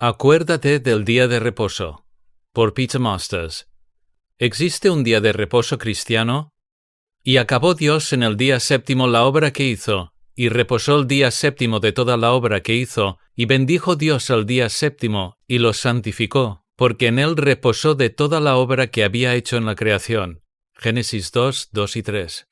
Acuérdate del día de reposo, por Peter Masters. ¿Existe un día de reposo cristiano? Y acabó Dios en el día séptimo la obra que hizo, y reposó el día séptimo de toda la obra que hizo, y bendijo Dios el día séptimo, y lo santificó, porque en él reposó de toda la obra que había hecho en la creación. Génesis 2, 2 y 3.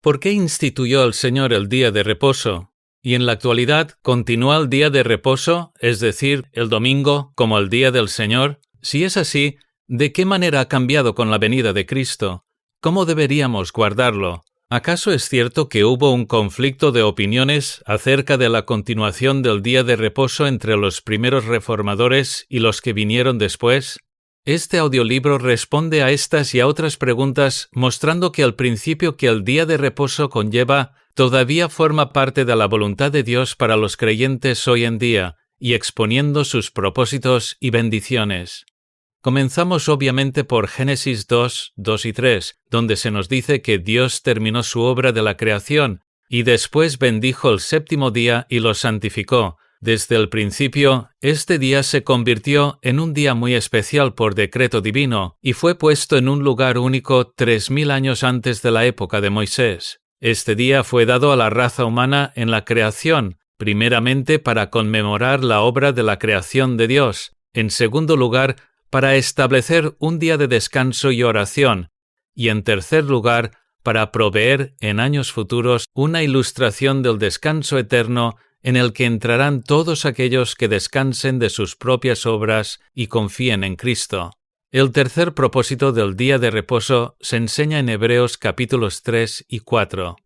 ¿Por qué instituyó el Señor el día de reposo? Y en la actualidad, ¿continúa el día de reposo, es decir, el domingo, como el día del Señor? Si es así, ¿de qué manera ha cambiado con la venida de Cristo? ¿Cómo deberíamos guardarlo? ¿Acaso es cierto que hubo un conflicto de opiniones acerca de la continuación del día de reposo entre los primeros reformadores y los que vinieron después? Este audiolibro responde a estas y a otras preguntas, mostrando que el principio que el día de reposo conlleva todavía forma parte de la voluntad de Dios para los creyentes hoy en día, y exponiendo sus propósitos y bendiciones. Comenzamos obviamente por Génesis 2, 2 y 3, donde se nos dice que Dios terminó su obra de la creación, y después bendijo el séptimo día y lo santificó. Desde el principio, este día se convirtió en un día muy especial por decreto divino, y fue puesto en un lugar único 3000 años antes de la época de Moisés. Este día fue dado a la raza humana en la creación, primeramente para conmemorar la obra de la creación de Dios, en segundo lugar, para establecer un día de descanso y oración, y en tercer lugar, para proveer en años futuros una ilustración del descanso eterno en el que entrarán todos aquellos que descansen de sus propias obras y confíen en Cristo. El tercer propósito del día de reposo se enseña en Hebreos capítulos 3 y 4.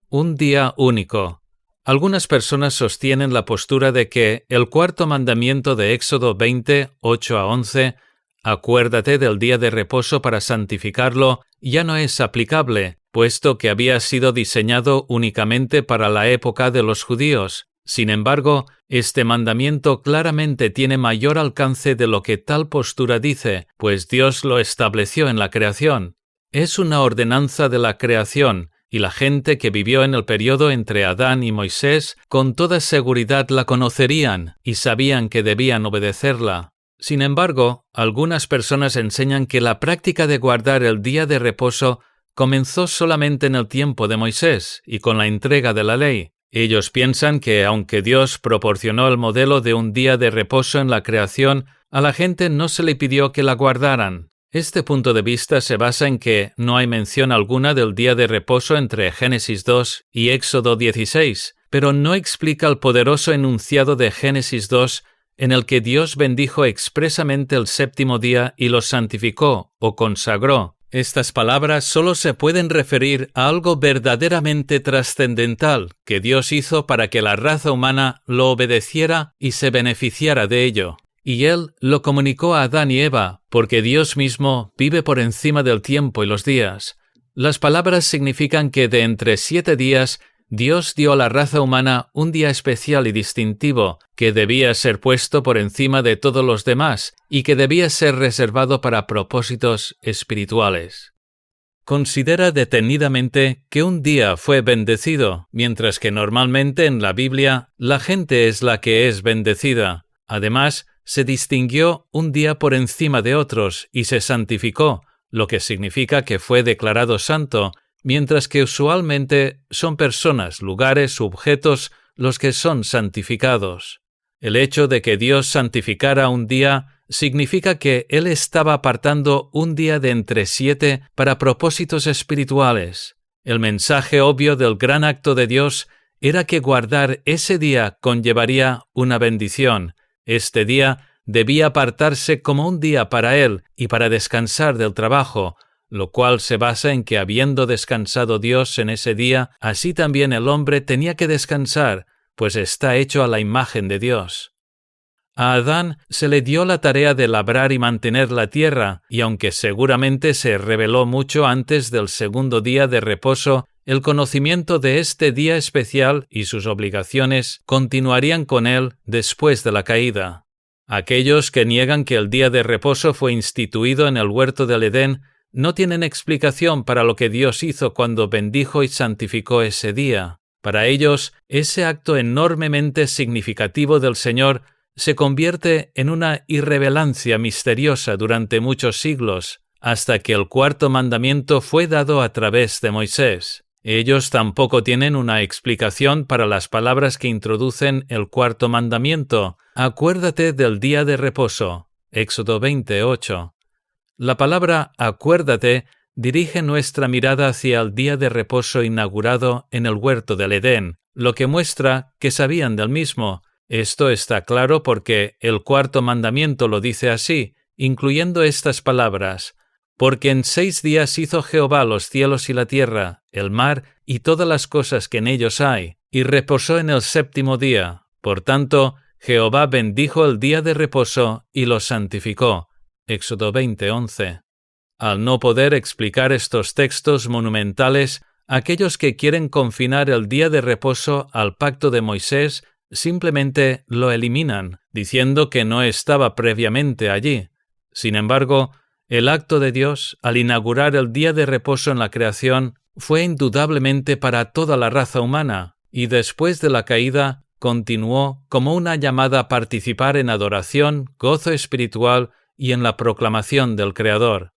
Un día único. Algunas personas sostienen la postura de que el cuarto mandamiento de Éxodo 20, 8 a 11, acuérdate del día de reposo para santificarlo, ya no es aplicable, puesto que había sido diseñado únicamente para la época de los judíos. Sin embargo, este mandamiento claramente tiene mayor alcance de lo que tal postura dice, pues Dios lo estableció en la creación. Es una ordenanza de la creación, y la gente que vivió en el periodo entre Adán y Moisés con toda seguridad la conocerían y sabían que debían obedecerla. Sin embargo, algunas personas enseñan que la práctica de guardar el día de reposo comenzó solamente en el tiempo de Moisés y con la entrega de la ley. Ellos piensan que, aunque Dios proporcionó el modelo de un día de reposo en la creación, a la gente no se le pidió que la guardaran. Este punto de vista se basa en que no hay mención alguna del día de reposo entre Génesis 2 y Éxodo 16, pero no explica el poderoso enunciado de Génesis 2 en el que Dios bendijo expresamente el séptimo día y lo santificó o consagró. Estas palabras solo se pueden referir a algo verdaderamente trascendental que Dios hizo para que la raza humana lo obedeciera y se beneficiara de ello. Y Él lo comunicó a Adán y Eva, porque Dios mismo vive por encima del tiempo y los días. Las palabras significan que de entre 7 días, Dios dio a la raza humana un día especial y distintivo, que debía ser puesto por encima de todos los demás y que debía ser reservado para propósitos espirituales. Considera detenidamente que un día fue bendecido, mientras que normalmente en la Biblia la gente es la que es bendecida. Además, se distinguió un día por encima de otros y se santificó, lo que significa que fue declarado santo, mientras que usualmente son personas, lugares u objetos los que son santificados. El hecho de que Dios santificara un día significa que Él estaba apartando un día de entre 7 para propósitos espirituales. El mensaje obvio del gran acto de Dios era que guardar ese día conllevaría una bendición. Este día debía apartarse como un día para Él y para descansar del trabajo, lo cual se basa en que habiendo descansado Dios en ese día, así también el hombre tenía que descansar, pues está hecho a la imagen de Dios. A Adán se le dio la tarea de labrar y mantener la tierra, y aunque seguramente se reveló mucho antes del segundo día de reposo, el conocimiento de este día especial y sus obligaciones continuarían con él después de la caída. Aquellos que niegan que el día de reposo fue instituido en el huerto del Edén no tienen explicación para lo que Dios hizo cuando bendijo y santificó ese día. Para ellos, ese acto enormemente significativo del Señor se convierte en una irrelevancia misteriosa durante muchos siglos, hasta que el cuarto mandamiento fue dado a través de Moisés. Ellos tampoco tienen una explicación para las palabras que introducen el cuarto mandamiento. Acuérdate del día de reposo. Éxodo 28. La palabra acuérdate dirige nuestra mirada hacia el día de reposo inaugurado en el huerto del Edén, lo que muestra que sabían del mismo. Esto está claro porque el cuarto mandamiento lo dice así, incluyendo estas palabras: porque en 6 días hizo Jehová los cielos y la tierra, el mar y todas las cosas que en ellos hay, y reposó en el 7º día. Por tanto, Jehová bendijo el día de reposo y lo santificó. Éxodo 20:11. Al no poder explicar estos textos monumentales, aquellos que quieren confinar el día de reposo al pacto de Moisés simplemente lo eliminan, diciendo que no estaba previamente allí. Sin embargo, el acto de Dios, al inaugurar el día de reposo en la creación, fue indudablemente para toda la raza humana, y después de la caída, continuó como una llamada a participar en adoración, gozo espiritual y en la proclamación del Creador.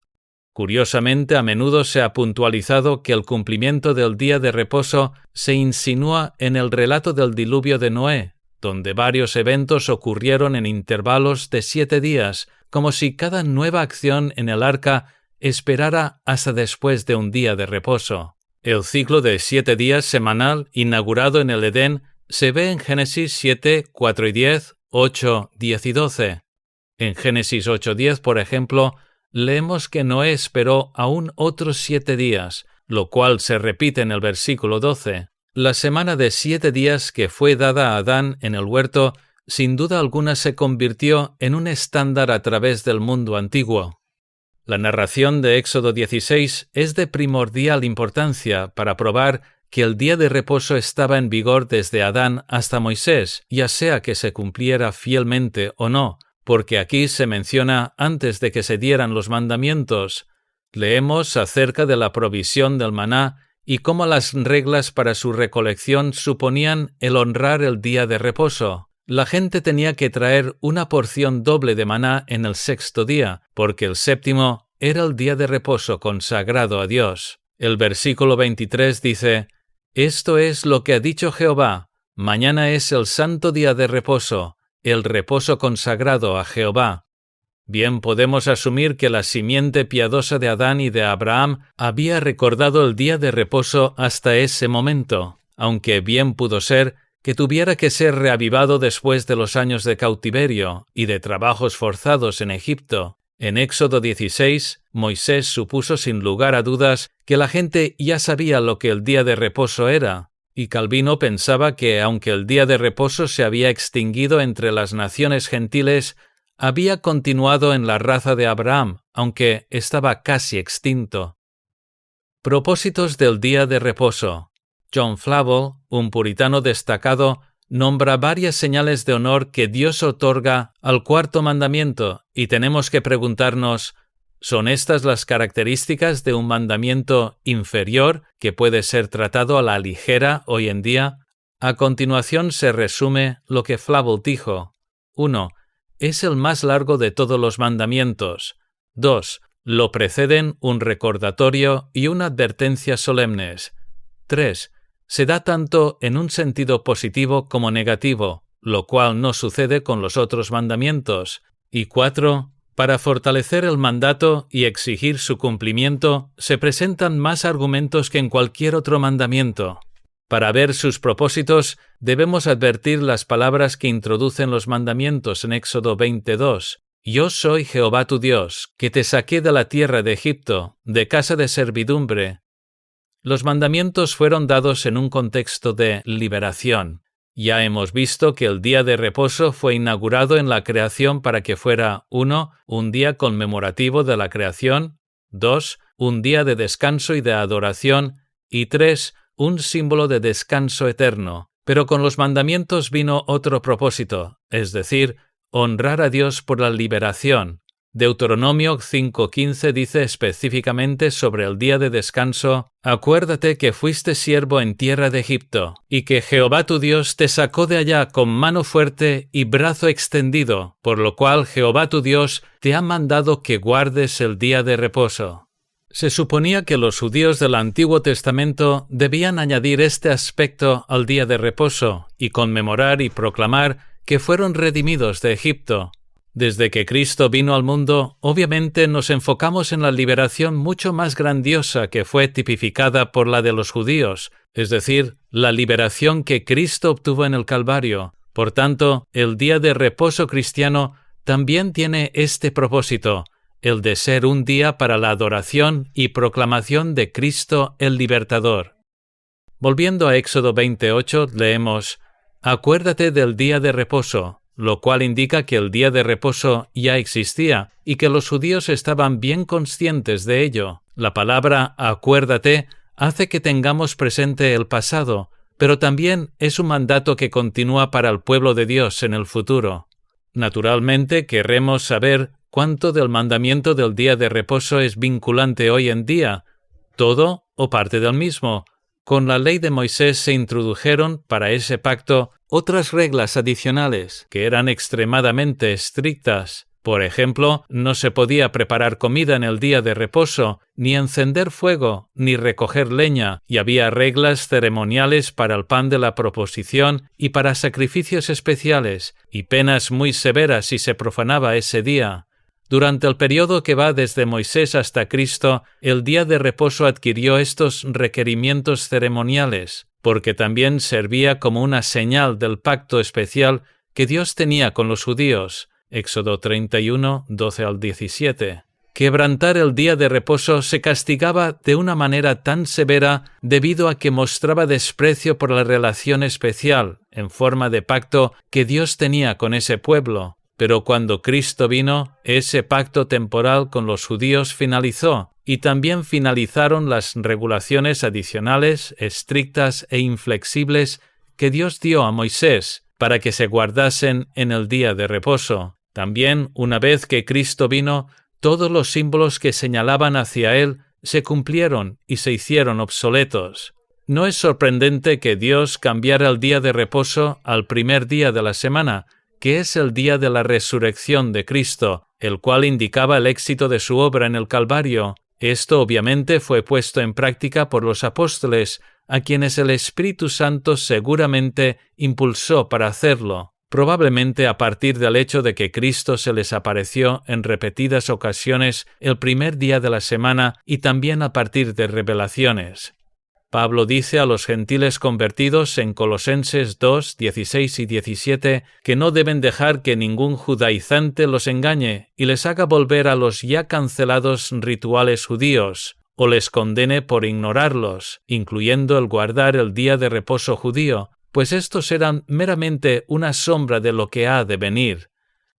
Curiosamente, a menudo se ha puntualizado que el cumplimiento del día de reposo se insinúa en el relato del diluvio de Noé, donde varios eventos ocurrieron en intervalos de 7 días, como si cada nueva acción en el arca esperara hasta después de un día de reposo. El ciclo de 7 días semanal inaugurado en el Edén se ve en Génesis 7, 4 y 10, 8, 10 y 12. En Génesis 8:10, por ejemplo, leemos que Noé esperó aún otros 7 días, lo cual se repite en el versículo 12. La semana de 7 días que fue dada a Adán en el huerto, sin duda alguna se convirtió en un estándar a través del mundo antiguo. La narración de Éxodo 16 es de primordial importancia para probar que el día de reposo estaba en vigor desde Adán hasta Moisés, ya sea que se cumpliera fielmente o no, porque aquí se menciona antes de que se dieran los mandamientos. Leemos acerca de la provisión del maná y cómo las reglas para su recolección suponían el honrar el día de reposo. La gente tenía que traer una porción doble de maná en el 6º día, porque el 7º era el día de reposo consagrado a Dios. El versículo 23 dice: «Esto es lo que ha dicho Jehová, mañana es el santo día de reposo, el reposo consagrado a Jehová». Bien podemos asumir que la simiente piadosa de Adán y de Abraham había recordado el día de reposo hasta ese momento, aunque bien pudo ser que tuviera que ser reavivado después de los años de cautiverio y de trabajos forzados en Egipto. En Éxodo 16, Moisés supuso sin lugar a dudas que la gente ya sabía lo que el día de reposo era, y Calvino pensaba que aunque el día de reposo se había extinguido entre las naciones gentiles, había continuado en la raza de Abraham, aunque estaba casi extinto. Propósitos del día de reposo. John Flavel, un puritano destacado, nombra varias señales de honor que Dios otorga al cuarto mandamiento, y tenemos que preguntarnos: ¿son estas las características de un mandamiento inferior que puede ser tratado a la ligera hoy en día? A continuación se resume lo que Flavel dijo. 1. Es el más largo de todos los mandamientos. 2. Lo preceden un recordatorio y una advertencia solemnes. 3. Se da tanto en un sentido positivo como negativo, lo cual no sucede con los otros mandamientos. Y 4. Para fortalecer el mandato y exigir su cumplimiento, se presentan más argumentos que en cualquier otro mandamiento. Para ver sus propósitos, debemos advertir las palabras que introducen los mandamientos en Éxodo 22. Yo soy Jehová tu Dios, que te saqué de la tierra de Egipto, de casa de servidumbre. Los mandamientos fueron dados en un contexto de liberación. Ya hemos visto que el día de reposo fue inaugurado en la creación para que fuera 1. Un día conmemorativo de la creación, 2. Un día de descanso y de adoración, y 3. Un símbolo de descanso eterno. Pero con los mandamientos vino otro propósito, es decir, honrar a Dios por la liberación. Deuteronomio 5:15 dice específicamente sobre el día de descanso: «Acuérdate que fuiste siervo en tierra de Egipto, y que Jehová tu Dios te sacó de allá con mano fuerte y brazo extendido, por lo cual Jehová tu Dios te ha mandado que guardes el día de reposo». Se suponía que los judíos del Antiguo Testamento debían añadir este aspecto al día de reposo y conmemorar y proclamar que fueron redimidos de Egipto. Desde que Cristo vino al mundo, obviamente nos enfocamos en la liberación mucho más grandiosa que fue tipificada por la de los judíos, es decir, la liberación que Cristo obtuvo en el Calvario. Por tanto, el día de reposo cristiano también tiene este propósito, el de ser un día para la adoración y proclamación de Cristo el Libertador. Volviendo a Éxodo 28, leemos: «Acuérdate del día de reposo», lo cual indica que el día de reposo ya existía y que los judíos estaban bien conscientes de ello. La palabra «acuérdate» hace que tengamos presente el pasado, pero también es un mandato que continúa para el pueblo de Dios en el futuro. Naturalmente, querremos saber cuánto del mandamiento del día de reposo es vinculante hoy en día, todo o parte del mismo. Con la ley de Moisés se introdujeron para ese pacto otras reglas adicionales que eran extremadamente estrictas. Por ejemplo, no se podía preparar comida en el día de reposo, ni encender fuego, ni recoger leña, y había reglas ceremoniales para el pan de la proposición y para sacrificios especiales, y penas muy severas si se profanaba ese día. Durante el periodo que va desde Moisés hasta Cristo, el día de reposo adquirió estos requerimientos ceremoniales, porque también servía como una señal del pacto especial que Dios tenía con los judíos. Éxodo 31, 12 al 17. Quebrantar el día de reposo se castigaba de una manera tan severa debido a que mostraba desprecio por la relación especial, en forma de pacto, que Dios tenía con ese pueblo. Pero cuando Cristo vino, ese pacto temporal con los judíos finalizó, y también finalizaron las regulaciones adicionales, estrictas e inflexibles que Dios dio a Moisés para que se guardasen en el día de reposo. También, una vez que Cristo vino, todos los símbolos que señalaban hacia Él se cumplieron y se hicieron obsoletos. No es sorprendente que Dios cambiara el día de reposo al primer día de la semana, que es el día de la resurrección de Cristo, el cual indicaba el éxito de su obra en el Calvario. Esto obviamente fue puesto en práctica por los apóstoles, a quienes el Espíritu Santo seguramente impulsó para hacerlo, probablemente a partir del hecho de que Cristo se les apareció en repetidas ocasiones el primer día de la semana y también a partir de revelaciones. Pablo dice a los gentiles convertidos en Colosenses 2, 16 y 17 que no deben dejar que ningún judaizante los engañe y les haga volver a los ya cancelados rituales judíos, o les condene por ignorarlos, incluyendo el guardar el día de reposo judío, pues estos eran meramente una sombra de lo que ha de venir.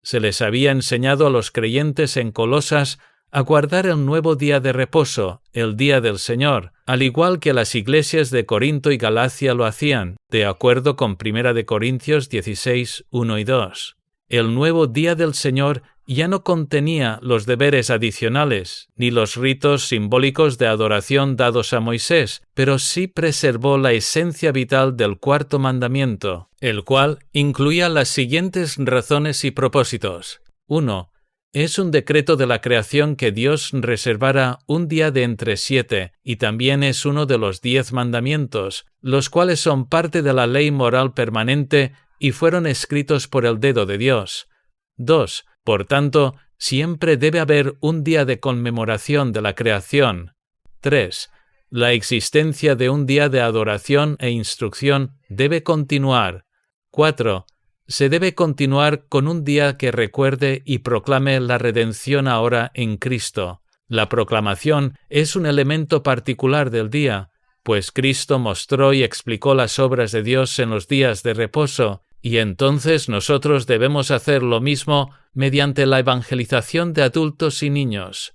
Se les había enseñado a los creyentes en Colosas a guardar el nuevo día de reposo, el día del Señor, al igual que las iglesias de Corinto y Galacia lo hacían, de acuerdo con 1 de Corintios 16, 1 y 2. El nuevo día del Señor ya no contenía los deberes adicionales, ni los ritos simbólicos de adoración dados a Moisés, pero sí preservó la esencia vital del cuarto mandamiento, el cual incluía las siguientes razones y propósitos. 1. Es un decreto de la creación que Dios reservara un día de entre 7, y también es uno de los 10 mandamientos, los cuales son parte de la ley moral permanente y fueron escritos por el dedo de Dios. 2. Por tanto, siempre debe haber un día de conmemoración de la creación. 3. La existencia de un día de adoración e instrucción debe continuar. 4. Se debe continuar con un día que recuerde y proclame la redención ahora en Cristo. La proclamación es un elemento particular del día, pues Cristo mostró y explicó las obras de Dios en los días de reposo, y entonces nosotros debemos hacer lo mismo mediante la evangelización de adultos y niños.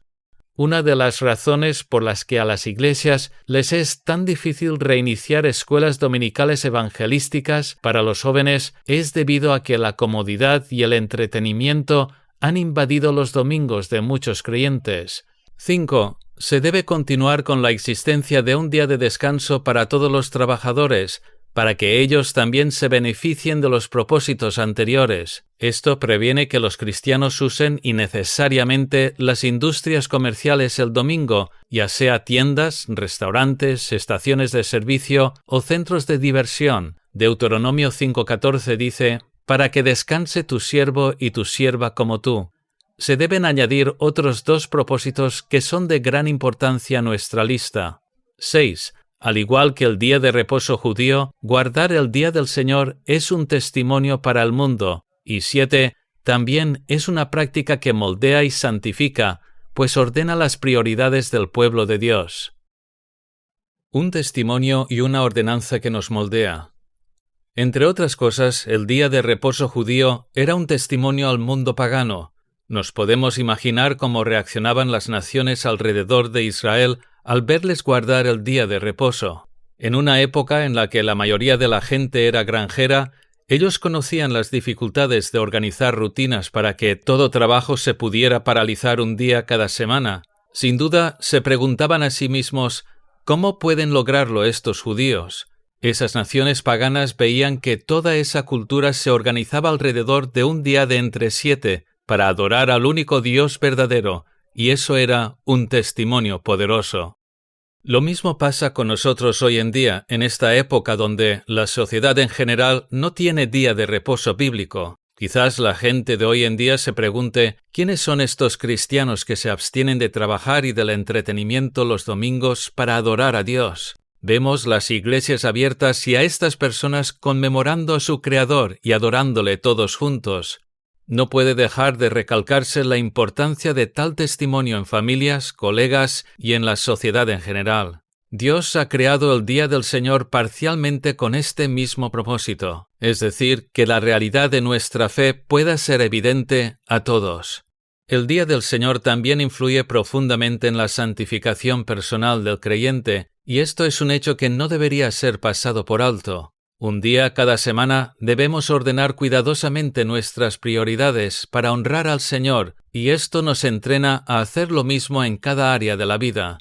Una de las razones por las que a las iglesias les es tan difícil reiniciar escuelas dominicales evangelísticas para los jóvenes es debido a que la comodidad y el entretenimiento han invadido los domingos de muchos creyentes. 5. Se debe continuar con la existencia de un día de descanso para todos los trabajadores, para que ellos también se beneficien de los propósitos anteriores. Esto previene que los cristianos usen innecesariamente las industrias comerciales el domingo, ya sea tiendas, restaurantes, estaciones de servicio o centros de diversión. Deuteronomio 5:14 dice: «Para que descanse tu siervo y tu sierva como tú». Se deben añadir otros 2 propósitos que son de gran importancia a nuestra lista. 6. Al igual que el día de reposo judío, guardar el día del Señor es un testimonio para el mundo. Y 7. También es una práctica que moldea y santifica, pues ordena las prioridades del pueblo de Dios. Un testimonio y una ordenanza que nos moldea. Entre otras cosas, el día de reposo judío era un testimonio al mundo pagano. Nos podemos imaginar cómo reaccionaban las naciones alrededor de Israel al verles guardar el día de reposo. En una época en la que la mayoría de la gente era granjera, ellos conocían las dificultades de organizar rutinas para que todo trabajo se pudiera paralizar un día cada semana. Sin duda, se preguntaban a sí mismos, ¿cómo pueden lograrlo estos judíos? Esas naciones paganas veían que toda esa cultura se organizaba alrededor de un día de entre 7 para adorar al único Dios verdadero, y eso era un testimonio poderoso. Lo mismo pasa con nosotros hoy en día, en esta época donde la sociedad en general no tiene día de reposo bíblico. Quizás la gente de hoy en día se pregunte, ¿quiénes son estos cristianos que se abstienen de trabajar y del entretenimiento los domingos para adorar a Dios? Vemos las iglesias abiertas y a estas personas conmemorando a su Creador y adorándole todos juntos. No puede dejar de recalcarse la importancia de tal testimonio en familias, colegas y en la sociedad en general. Dios ha creado el Día del Señor parcialmente con este mismo propósito, es decir, que la realidad de nuestra fe pueda ser evidente a todos. El Día del Señor también influye profundamente en la santificación personal del creyente, y esto es un hecho que no debería ser pasado por alto. Un día cada semana debemos ordenar cuidadosamente nuestras prioridades para honrar al Señor, y esto nos entrena a hacer lo mismo en cada área de la vida.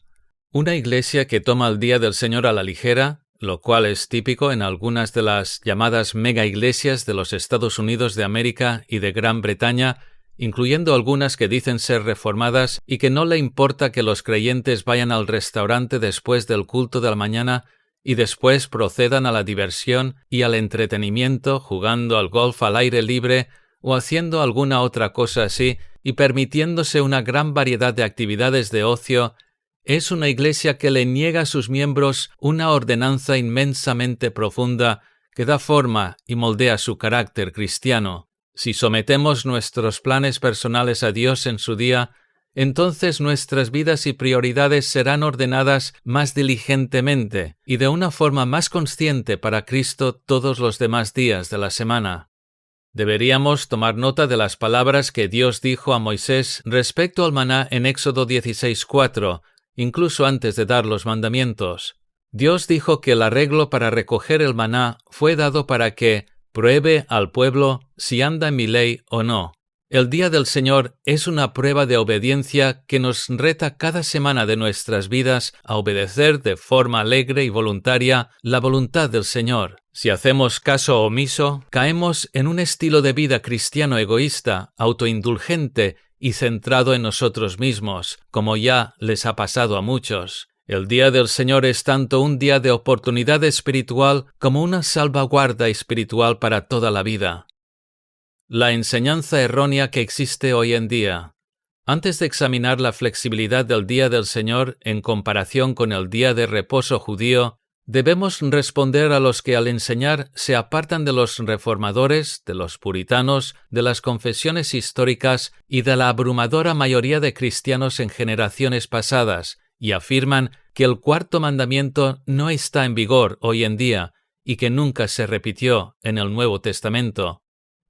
Una iglesia que toma el Día del Señor a la ligera, lo cual es típico en algunas de las llamadas mega iglesias de los Estados Unidos de América y de Gran Bretaña, incluyendo algunas que dicen ser reformadas y que no le importa que los creyentes vayan al restaurante después del culto de la mañana y después procedan a la diversión y al entretenimiento jugando al golf al aire libre o haciendo alguna otra cosa así y permitiéndose una gran variedad de actividades de ocio. Es una iglesia que le niega a sus miembros una ordenanza inmensamente profunda que da forma y moldea su carácter cristiano. Si sometemos nuestros planes personales a Dios en su día, entonces nuestras vidas y prioridades serán ordenadas más diligentemente y de una forma más consciente para Cristo todos los demás días de la semana. Deberíamos tomar nota de las palabras que Dios dijo a Moisés respecto al maná en Éxodo 16:4, incluso antes de dar los mandamientos. Dios dijo que el arreglo para recoger el maná fue dado para que pruebe al pueblo si anda en mi ley o no. El Día del Señor es una prueba de obediencia que nos reta cada semana de nuestras vidas a obedecer de forma alegre y voluntaria la voluntad del Señor. Si hacemos caso omiso, caemos en un estilo de vida cristiano egoísta, autoindulgente y centrado en nosotros mismos, como ya les ha pasado a muchos. El Día del Señor es tanto un día de oportunidad espiritual como una salvaguarda espiritual para toda la vida. La enseñanza errónea que existe hoy en día. Antes de examinar la flexibilidad del Día del Señor en comparación con el día de reposo judío, debemos responder a los que al enseñar se apartan de los reformadores, de los puritanos, de las confesiones históricas y de la abrumadora mayoría de cristianos en generaciones pasadas, y afirman que el cuarto mandamiento no está en vigor hoy en día y que nunca se repitió en el Nuevo Testamento.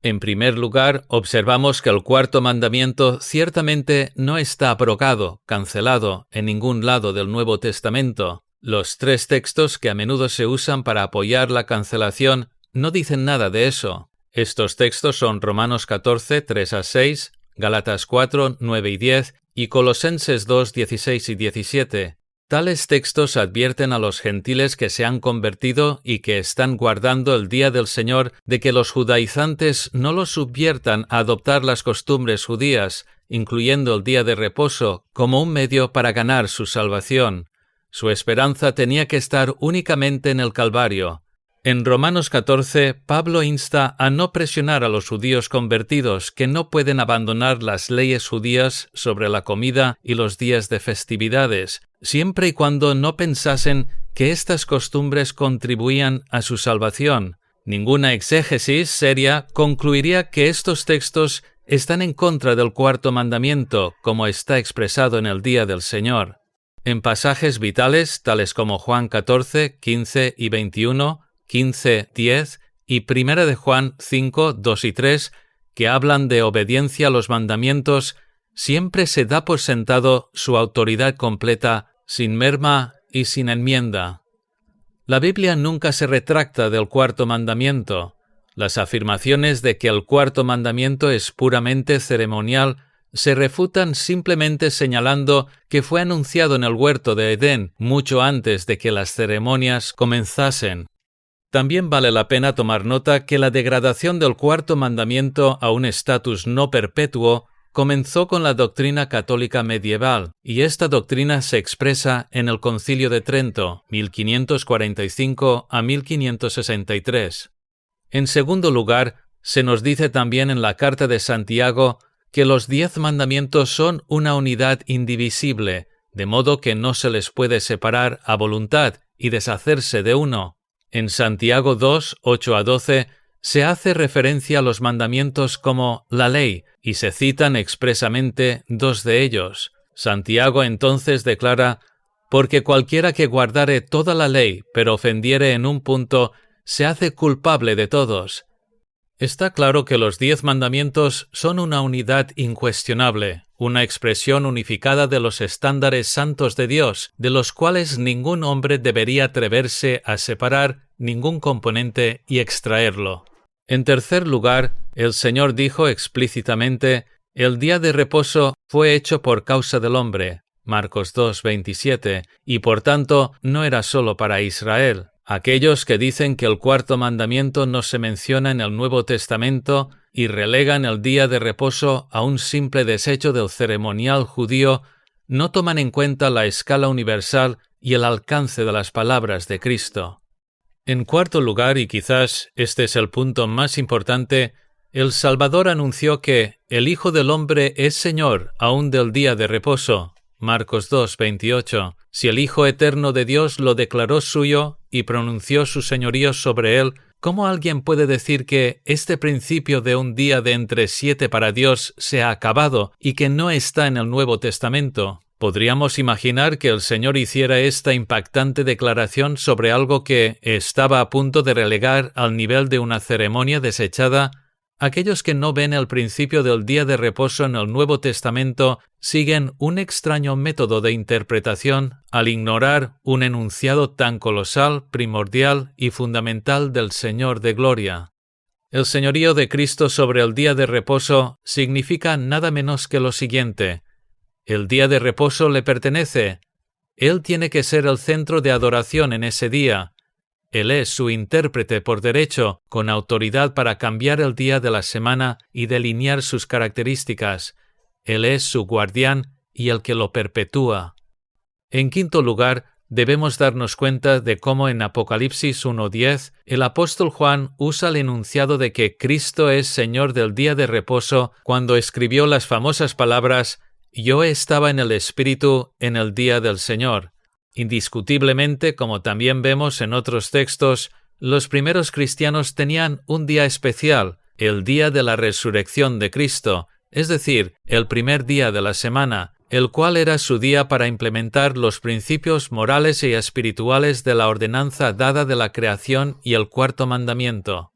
En primer lugar, observamos que el cuarto mandamiento ciertamente no está abrogado, cancelado, en ningún lado del Nuevo Testamento. Los 3 textos que a menudo se usan para apoyar la cancelación no dicen nada de eso. Estos textos son Romanos 14, 3-6, Gálatas 4, 9 y 10 y Colosenses 2, 16 y 17. Tales textos advierten a los gentiles que se han convertido y que están guardando el día del Señor de que los judaizantes no los subviertan a adoptar las costumbres judías, incluyendo el día de reposo, como un medio para ganar su salvación. Su esperanza tenía que estar únicamente en el Calvario. En Romanos 14, Pablo insta a no presionar a los judíos convertidos que no pueden abandonar las leyes judías sobre la comida y los días de festividades, siempre y cuando no pensasen que estas costumbres contribuían a su salvación. Ninguna exégesis seria concluiría que estos textos están en contra del cuarto mandamiento, como está expresado en el Día del Señor. En pasajes vitales, tales como Juan 14, 15 y 21, 15, 10 y 1 de Juan 5, 2 y 3, que hablan de obediencia a los mandamientos, siempre se da por sentado su autoridad completa, sin merma y sin enmienda. La Biblia nunca se retracta del cuarto mandamiento. Las afirmaciones de que el cuarto mandamiento es puramente ceremonial se refutan simplemente señalando que fue anunciado en el huerto de Edén mucho antes de que las ceremonias comenzasen. También vale la pena tomar nota que la degradación del cuarto mandamiento a un estatus no perpetuo comenzó con la doctrina católica medieval, y esta doctrina se expresa en el Concilio de Trento, 1545 a 1563. En segundo lugar, se nos dice también en la Carta de Santiago que los 10 mandamientos son una unidad indivisible, de modo que no se les puede separar a voluntad y deshacerse de uno. En Santiago 2, 8 a 12, se hace referencia a los mandamientos como la ley, y se citan expresamente 2 de ellos. Santiago entonces declara: «Porque cualquiera que guardare toda la ley, pero ofendiere en un punto, se hace culpable de todos». Está claro que los 10 mandamientos son una unidad incuestionable, una expresión unificada de los estándares santos de Dios, de los cuales ningún hombre debería atreverse a separar ningún componente y extraerlo. En tercer lugar, el Señor dijo explícitamente: «El día de reposo fue hecho por causa del hombre», Marcos 2, 27, y por tanto no era solo para Israel. Aquellos que dicen que el cuarto mandamiento no se menciona en el Nuevo Testamento y relegan el día de reposo a un simple desecho del ceremonial judío, no toman en cuenta la escala universal y el alcance de las palabras de Cristo. En cuarto lugar, y quizás este es el punto más importante, el Salvador anunció que el Hijo del Hombre es Señor aún del día de reposo. Marcos 2, 28. Si el Hijo Eterno de Dios lo declaró suyo y pronunció su señorío sobre él, ¿cómo alguien puede decir que este principio de un día de entre 7 para Dios se ha acabado y que no está en el Nuevo Testamento? ¿Podríamos imaginar que el Señor hiciera esta impactante declaración sobre algo que estaba a punto de relegar al nivel de una ceremonia desechada? Aquellos que no ven el principio del día de reposo en el Nuevo Testamento siguen un extraño método de interpretación al ignorar un enunciado tan colosal, primordial y fundamental del Señor de Gloria. El señorío de Cristo sobre el día de reposo significa nada menos que lo siguiente: el día de reposo le pertenece. Él tiene que ser el centro de adoración en ese día. Él es su intérprete por derecho, con autoridad para cambiar el día de la semana y delinear sus características. Él es su guardián y el que lo perpetúa. En quinto lugar, debemos darnos cuenta de cómo en Apocalipsis 1:10 el apóstol Juan usa el enunciado de que Cristo es Señor del día de reposo cuando escribió las famosas palabras: «Yo estaba en el Espíritu en el día del Señor». Indiscutiblemente, como también vemos en otros textos, los primeros cristianos tenían un día especial, el día de la resurrección de Cristo, es decir, el primer día de la semana, el cual era su día para implementar los principios morales y espirituales de la ordenanza dada de la creación y el cuarto mandamiento.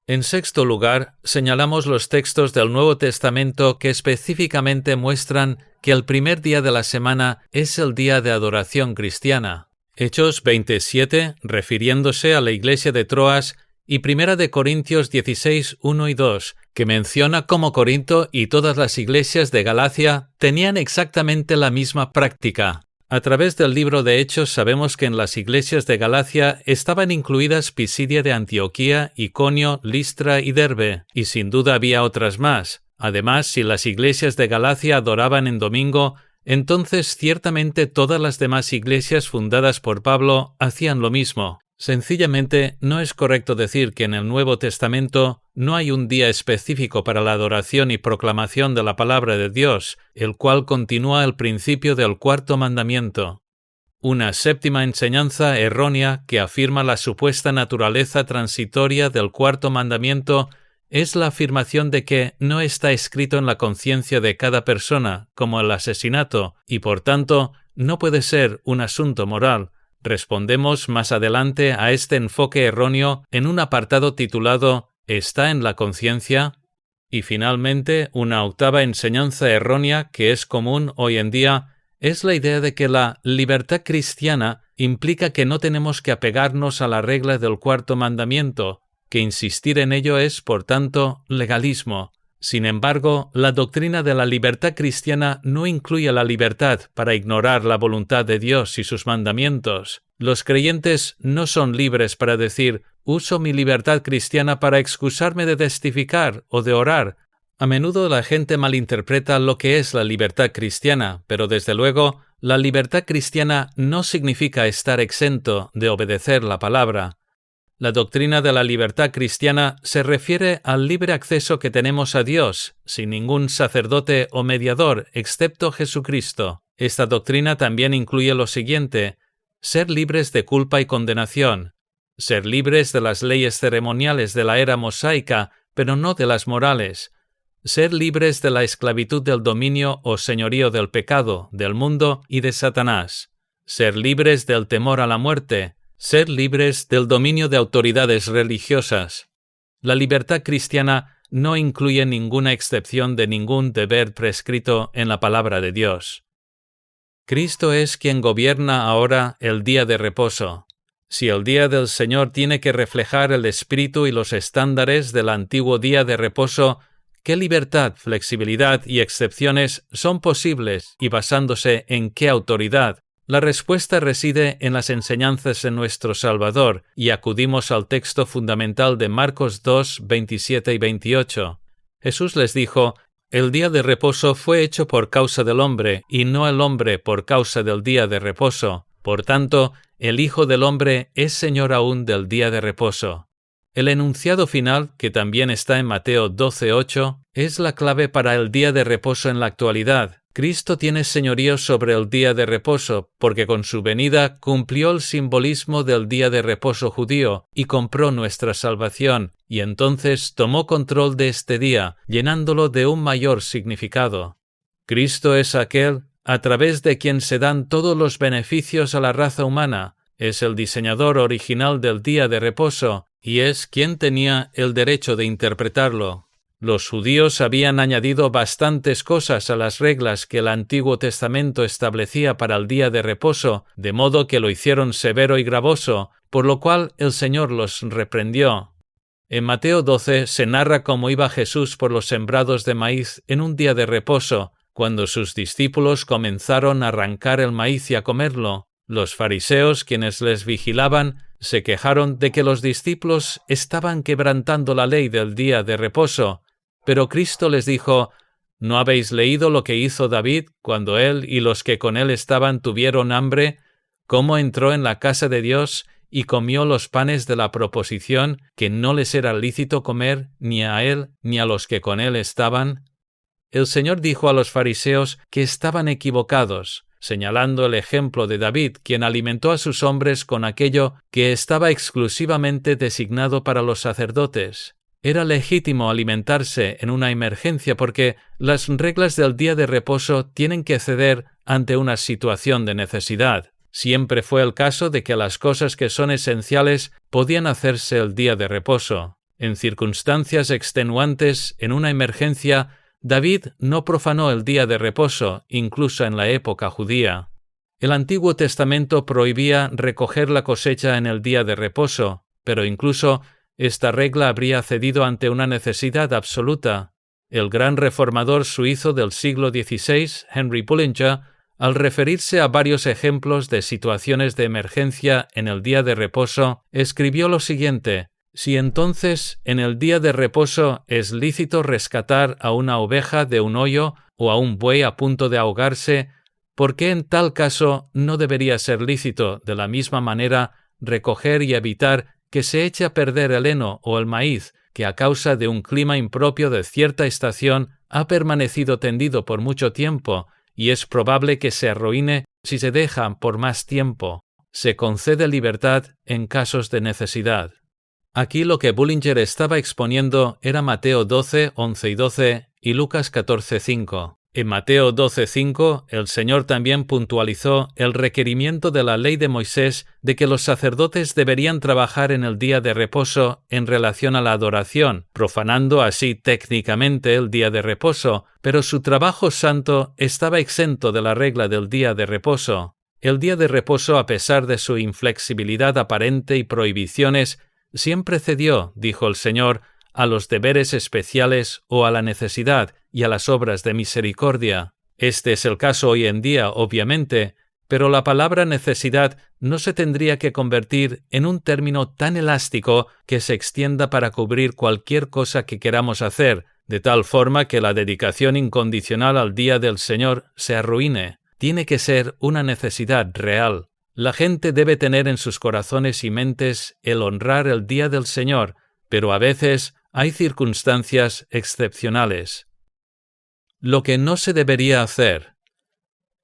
En sexto lugar, señalamos los textos del Nuevo Testamento que específicamente muestran que el primer día de la semana es el día de adoración cristiana. Hechos 27, refiriéndose a la iglesia de Troas, y 1 de Corintios 16, 1 y 2, que menciona cómo Corinto y todas las iglesias de Galacia tenían exactamente la misma práctica. A través del libro de Hechos sabemos que en las iglesias de Galacia estaban incluidas Pisidia de Antioquía, Iconio, Listra y Derbe, y sin duda había otras más. Además, si las iglesias de Galacia adoraban en domingo, entonces ciertamente todas las demás iglesias fundadas por Pablo hacían lo mismo. Sencillamente, no es correcto decir que en el Nuevo Testamento no hay un día específico para la adoración y proclamación de la palabra de Dios, el cual continúa el principio del cuarto mandamiento. Una séptima enseñanza errónea que afirma la supuesta naturaleza transitoria del cuarto mandamiento es la afirmación de que no está escrito en la conciencia de cada persona, como el asesinato, y por tanto no puede ser un asunto moral. Respondemos más adelante a este enfoque erróneo en un apartado titulado ¿Está en la conciencia? Y finalmente, una octava enseñanza errónea que es común hoy en día es la idea de que la libertad cristiana implica que no tenemos que apegarnos a la regla del cuarto mandamiento, que insistir en ello es, por tanto, legalismo. Sin embargo, la doctrina de la libertad cristiana no incluye la libertad para ignorar la voluntad de Dios y sus mandamientos. Los creyentes no son libres para decir, uso mi libertad cristiana para excusarme de testificar o de orar. A menudo la gente malinterpreta lo que es la libertad cristiana, pero desde luego, la libertad cristiana no significa estar exento de obedecer la palabra. La doctrina de la libertad cristiana se refiere al libre acceso que tenemos a Dios, sin ningún sacerdote o mediador, excepto Jesucristo. Esta doctrina también incluye lo siguiente: ser libres de culpa y condenación, ser libres de las leyes ceremoniales de la era mosaica, pero no de las morales, ser libres de la esclavitud del dominio o señorío del pecado, del mundo y de Satanás, ser libres del temor a la muerte, ser libres del dominio de autoridades religiosas. La libertad cristiana no incluye ninguna excepción de ningún deber prescrito en la palabra de Dios. Cristo es quien gobierna ahora el día de reposo. Si el día del Señor tiene que reflejar el espíritu y los estándares del antiguo día de reposo, ¿qué libertad, flexibilidad y excepciones son posibles y basándose en qué autoridad? La respuesta reside en las enseñanzas de nuestro Salvador, y acudimos al texto fundamental de Marcos 2, 27 y 28. Jesús les dijo: el día de reposo fue hecho por causa del hombre, y no el hombre por causa del día de reposo. Por tanto, el Hijo del Hombre es Señor aún del día de reposo. El enunciado final, que también está en Mateo 12, 8, es la clave para el día de reposo en la actualidad. Cristo tiene señorío sobre el día de reposo, porque con su venida cumplió el simbolismo del día de reposo judío y compró nuestra salvación, y entonces tomó control de este día, llenándolo de un mayor significado. Cristo es aquel a través de quien se dan todos los beneficios a la raza humana, es el diseñador original del día de reposo, y es quien tenía el derecho de interpretarlo. Los judíos habían añadido bastantes cosas a las reglas que el Antiguo Testamento establecía para el día de reposo, de modo que lo hicieron severo y gravoso, por lo cual el Señor los reprendió. En Mateo 12 se narra cómo iba Jesús por los sembrados de maíz en un día de reposo, cuando sus discípulos comenzaron a arrancar el maíz y a comerlo. Los fariseos, quienes les vigilaban, se quejaron de que los discípulos estaban quebrantando la ley del día de reposo, pero Cristo les dijo: ¿no habéis leído lo que hizo David cuando él y los que con él estaban tuvieron hambre? ¿Cómo entró en la casa de Dios y comió los panes de la proposición que no les era lícito comer ni a él ni a los que con él estaban? El Señor dijo a los fariseos que estaban equivocados, señalando el ejemplo de David, quien alimentó a sus hombres con aquello que estaba exclusivamente designado para los sacerdotes. Era legítimo alimentarse en una emergencia porque las reglas del día de reposo tienen que ceder ante una situación de necesidad. Siempre fue el caso de que las cosas que son esenciales podían hacerse el día de reposo. En circunstancias extenuantes, en una emergencia, David no profanó el día de reposo, incluso en la época judía. El Antiguo Testamento prohibía recoger la cosecha en el día de reposo, pero incluso esta regla habría cedido ante una necesidad absoluta. El gran reformador suizo del siglo XVI, Henry Bullinger, al referirse a varios ejemplos de situaciones de emergencia en el día de reposo, escribió lo siguiente: si entonces en el día de reposo es lícito rescatar a una oveja de un hoyo o a un buey a punto de ahogarse, ¿por qué en tal caso no debería ser lícito, de la misma manera, recoger y evitar que se eche a perder el heno o el maíz, que a causa de un clima impropio de cierta estación ha permanecido tendido por mucho tiempo y es probable que se arruine si se deja por más tiempo? Se concede libertad en casos de necesidad. Aquí lo que Bullinger estaba exponiendo era Mateo 12, 11 y 12 y Lucas 14, 5. En Mateo 12, 5, el Señor también puntualizó el requerimiento de la ley de Moisés de que los sacerdotes deberían trabajar en el día de reposo en relación a la adoración, profanando así técnicamente el día de reposo, pero su trabajo santo estaba exento de la regla del día de reposo. El día de reposo, a pesar de su inflexibilidad aparente y prohibiciones, siempre cedió, dijo el Señor, a los deberes especiales o a la necesidad y a las obras de misericordia. Este es el caso hoy en día, obviamente, pero la palabra necesidad no se tendría que convertir en un término tan elástico que se extienda para cubrir cualquier cosa que queramos hacer, de tal forma que la dedicación incondicional al día del Señor se arruine. Tiene que ser una necesidad real. La gente debe tener en sus corazones y mentes el honrar el día del Señor, pero a veces hay circunstancias excepcionales. Lo que no se debería hacer.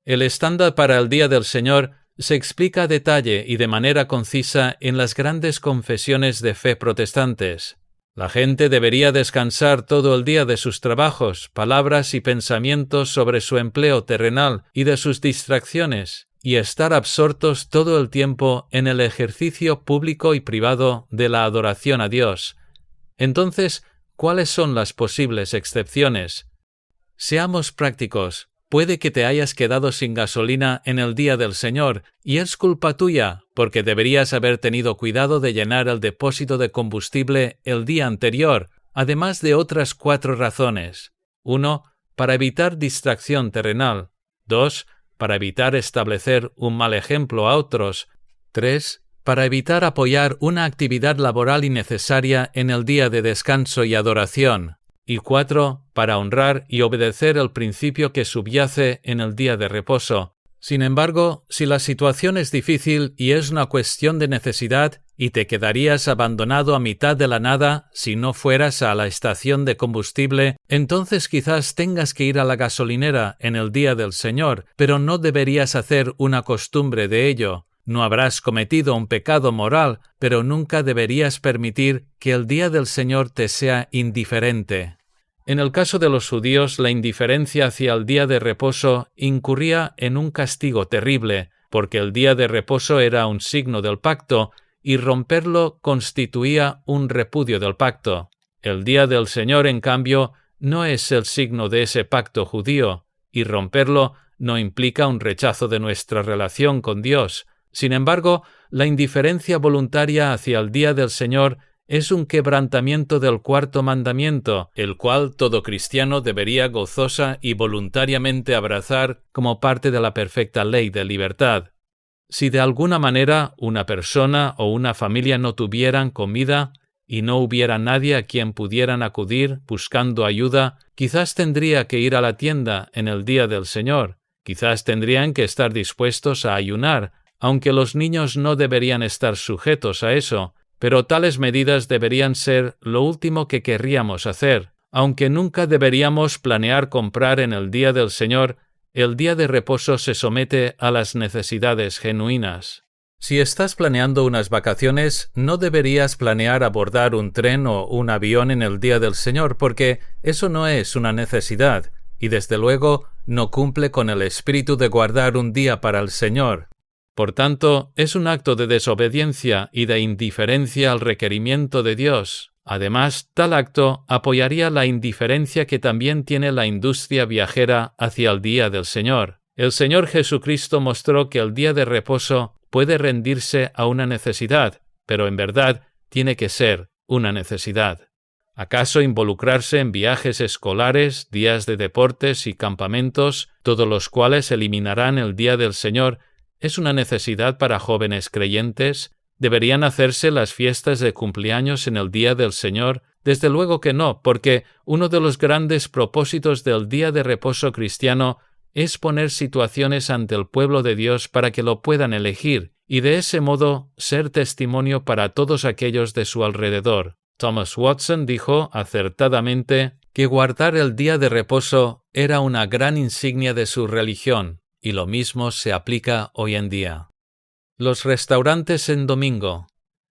El estándar para el día del Señor se explica a detalle y de manera concisa en las grandes confesiones de fe protestantes. La gente debería descansar todo el día de sus trabajos, palabras y pensamientos sobre su empleo terrenal y de sus distracciones, y estar absortos todo el tiempo en el ejercicio público y privado de la adoración a Dios. Entonces, ¿cuáles son las posibles excepciones? Seamos prácticos. Puede que te hayas quedado sin gasolina en el día del Señor, y es culpa tuya, porque deberías haber tenido cuidado de llenar el depósito de combustible el día anterior, además de otras 4 razones. 1. Para evitar distracción terrenal. 2. Para evitar establecer un mal ejemplo a otros. 3. Para evitar apoyar una actividad laboral innecesaria en el día de descanso y adoración. Y 4. Para honrar y obedecer el principio que subyace en el día de reposo. Sin embargo, si la situación es difícil y es una cuestión de necesidad, y te quedarías abandonado a mitad de la nada si no fueras a la estación de combustible, entonces quizás tengas que ir a la gasolinera en el día del Señor, pero no deberías hacer una costumbre de ello. No habrás cometido un pecado moral, pero nunca deberías permitir que el día del Señor te sea indiferente. En el caso de los judíos, la indiferencia hacia el día de reposo incurría en un castigo terrible, porque el día de reposo era un signo del pacto, y romperlo constituía un repudio del pacto. El día del Señor, en cambio, no es el signo de ese pacto judío, y romperlo no implica un rechazo de nuestra relación con Dios. Sin embargo, la indiferencia voluntaria hacia el día del Señor es un quebrantamiento del 4º mandamiento, el cual todo cristiano debería gozosa y voluntariamente abrazar como parte de la perfecta ley de libertad. Si de alguna manera una persona o una familia no tuvieran comida y no hubiera nadie a quien pudieran acudir buscando ayuda, quizás tendría que ir a la tienda en el día del Señor, quizás tendrían que estar dispuestos a ayunar, aunque los niños no deberían estar sujetos a eso, pero tales medidas deberían ser lo último que querríamos hacer, aunque nunca deberíamos planear comprar en el día del Señor. El día de reposo se somete a las necesidades genuinas. Si estás planeando unas vacaciones, no deberías planear abordar un tren o un avión en el día del Señor, porque eso no es una necesidad, y desde luego no cumple con el espíritu de guardar un día para el Señor. Por tanto, es un acto de desobediencia y de indiferencia al requerimiento de Dios. Además, tal acto apoyaría la indiferencia que también tiene la industria viajera hacia el día del Señor. El Señor Jesucristo mostró que el día de reposo puede rendirse a una necesidad, pero en verdad tiene que ser una necesidad. ¿Acaso involucrarse en viajes escolares, días de deportes y campamentos, todos los cuales eliminarán el día del Señor, es una necesidad para jóvenes creyentes? ¿Deberían hacerse las fiestas de cumpleaños en el día del Señor? Desde luego que no, porque uno de los grandes propósitos del día de reposo cristiano es poner situaciones ante el pueblo de Dios para que lo puedan elegir, y de ese modo ser testimonio para todos aquellos de su alrededor. Thomas Watson dijo acertadamente que guardar el día de reposo era una gran insignia de su religión, y lo mismo se aplica hoy en día. Los restaurantes en domingo.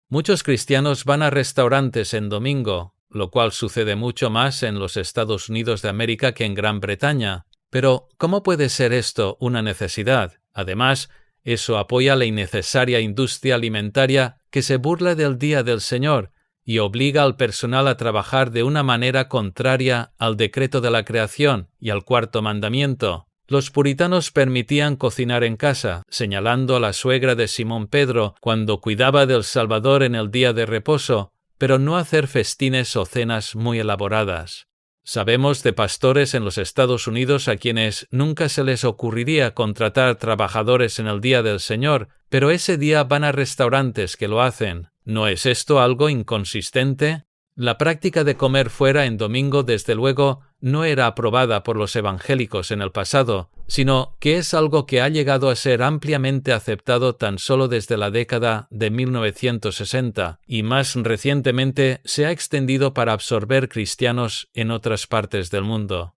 Muchos cristianos van a restaurantes en domingo, lo cual sucede mucho más en los Estados Unidos de América que en Gran Bretaña. Pero, ¿cómo puede ser esto una necesidad? Además, eso apoya la innecesaria industria alimentaria que se burla del Día del Señor y obliga al personal a trabajar de una manera contraria al decreto de la creación y al cuarto mandamiento. Los puritanos permitían cocinar en casa, señalando a la suegra de Simón Pedro cuando cuidaba del Salvador en el día de reposo, pero no hacer festines o cenas muy elaboradas. Sabemos de pastores en los Estados Unidos a quienes nunca se les ocurriría contratar trabajadores en el día del Señor, pero ese día van a restaurantes que lo hacen. ¿No es esto algo inconsistente? La práctica de comer fuera en domingo, desde luego, no era aprobada por los evangélicos en el pasado, sino que es algo que ha llegado a ser ampliamente aceptado tan solo desde la década de 1960 y más recientemente se ha extendido para absorber cristianos en otras partes del mundo.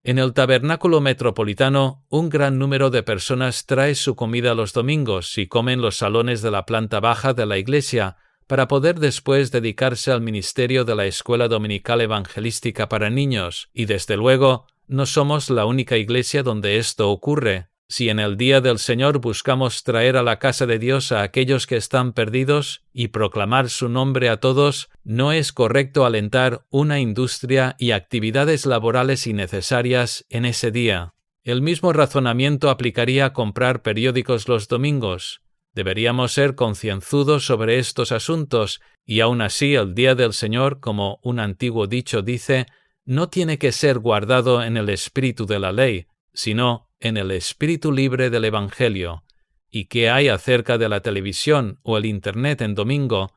En el tabernáculo metropolitano, un gran número de personas trae su comida los domingos y comen los salones de la planta baja de la iglesia, para poder después dedicarse al ministerio de la Escuela Dominical Evangelística para Niños, y desde luego, no somos la única iglesia donde esto ocurre. Si en el día del Señor buscamos traer a la casa de Dios a aquellos que están perdidos y proclamar su nombre a todos, no es correcto alentar una industria y actividades laborales innecesarias en ese día. El mismo razonamiento aplicaría a comprar periódicos los domingos. Deberíamos ser concienzudos sobre estos asuntos, y aun así el día del Señor, como un antiguo dicho dice, no tiene que ser guardado en el espíritu de la ley, sino en el espíritu libre del Evangelio. ¿Y qué hay acerca de la televisión o el Internet en domingo?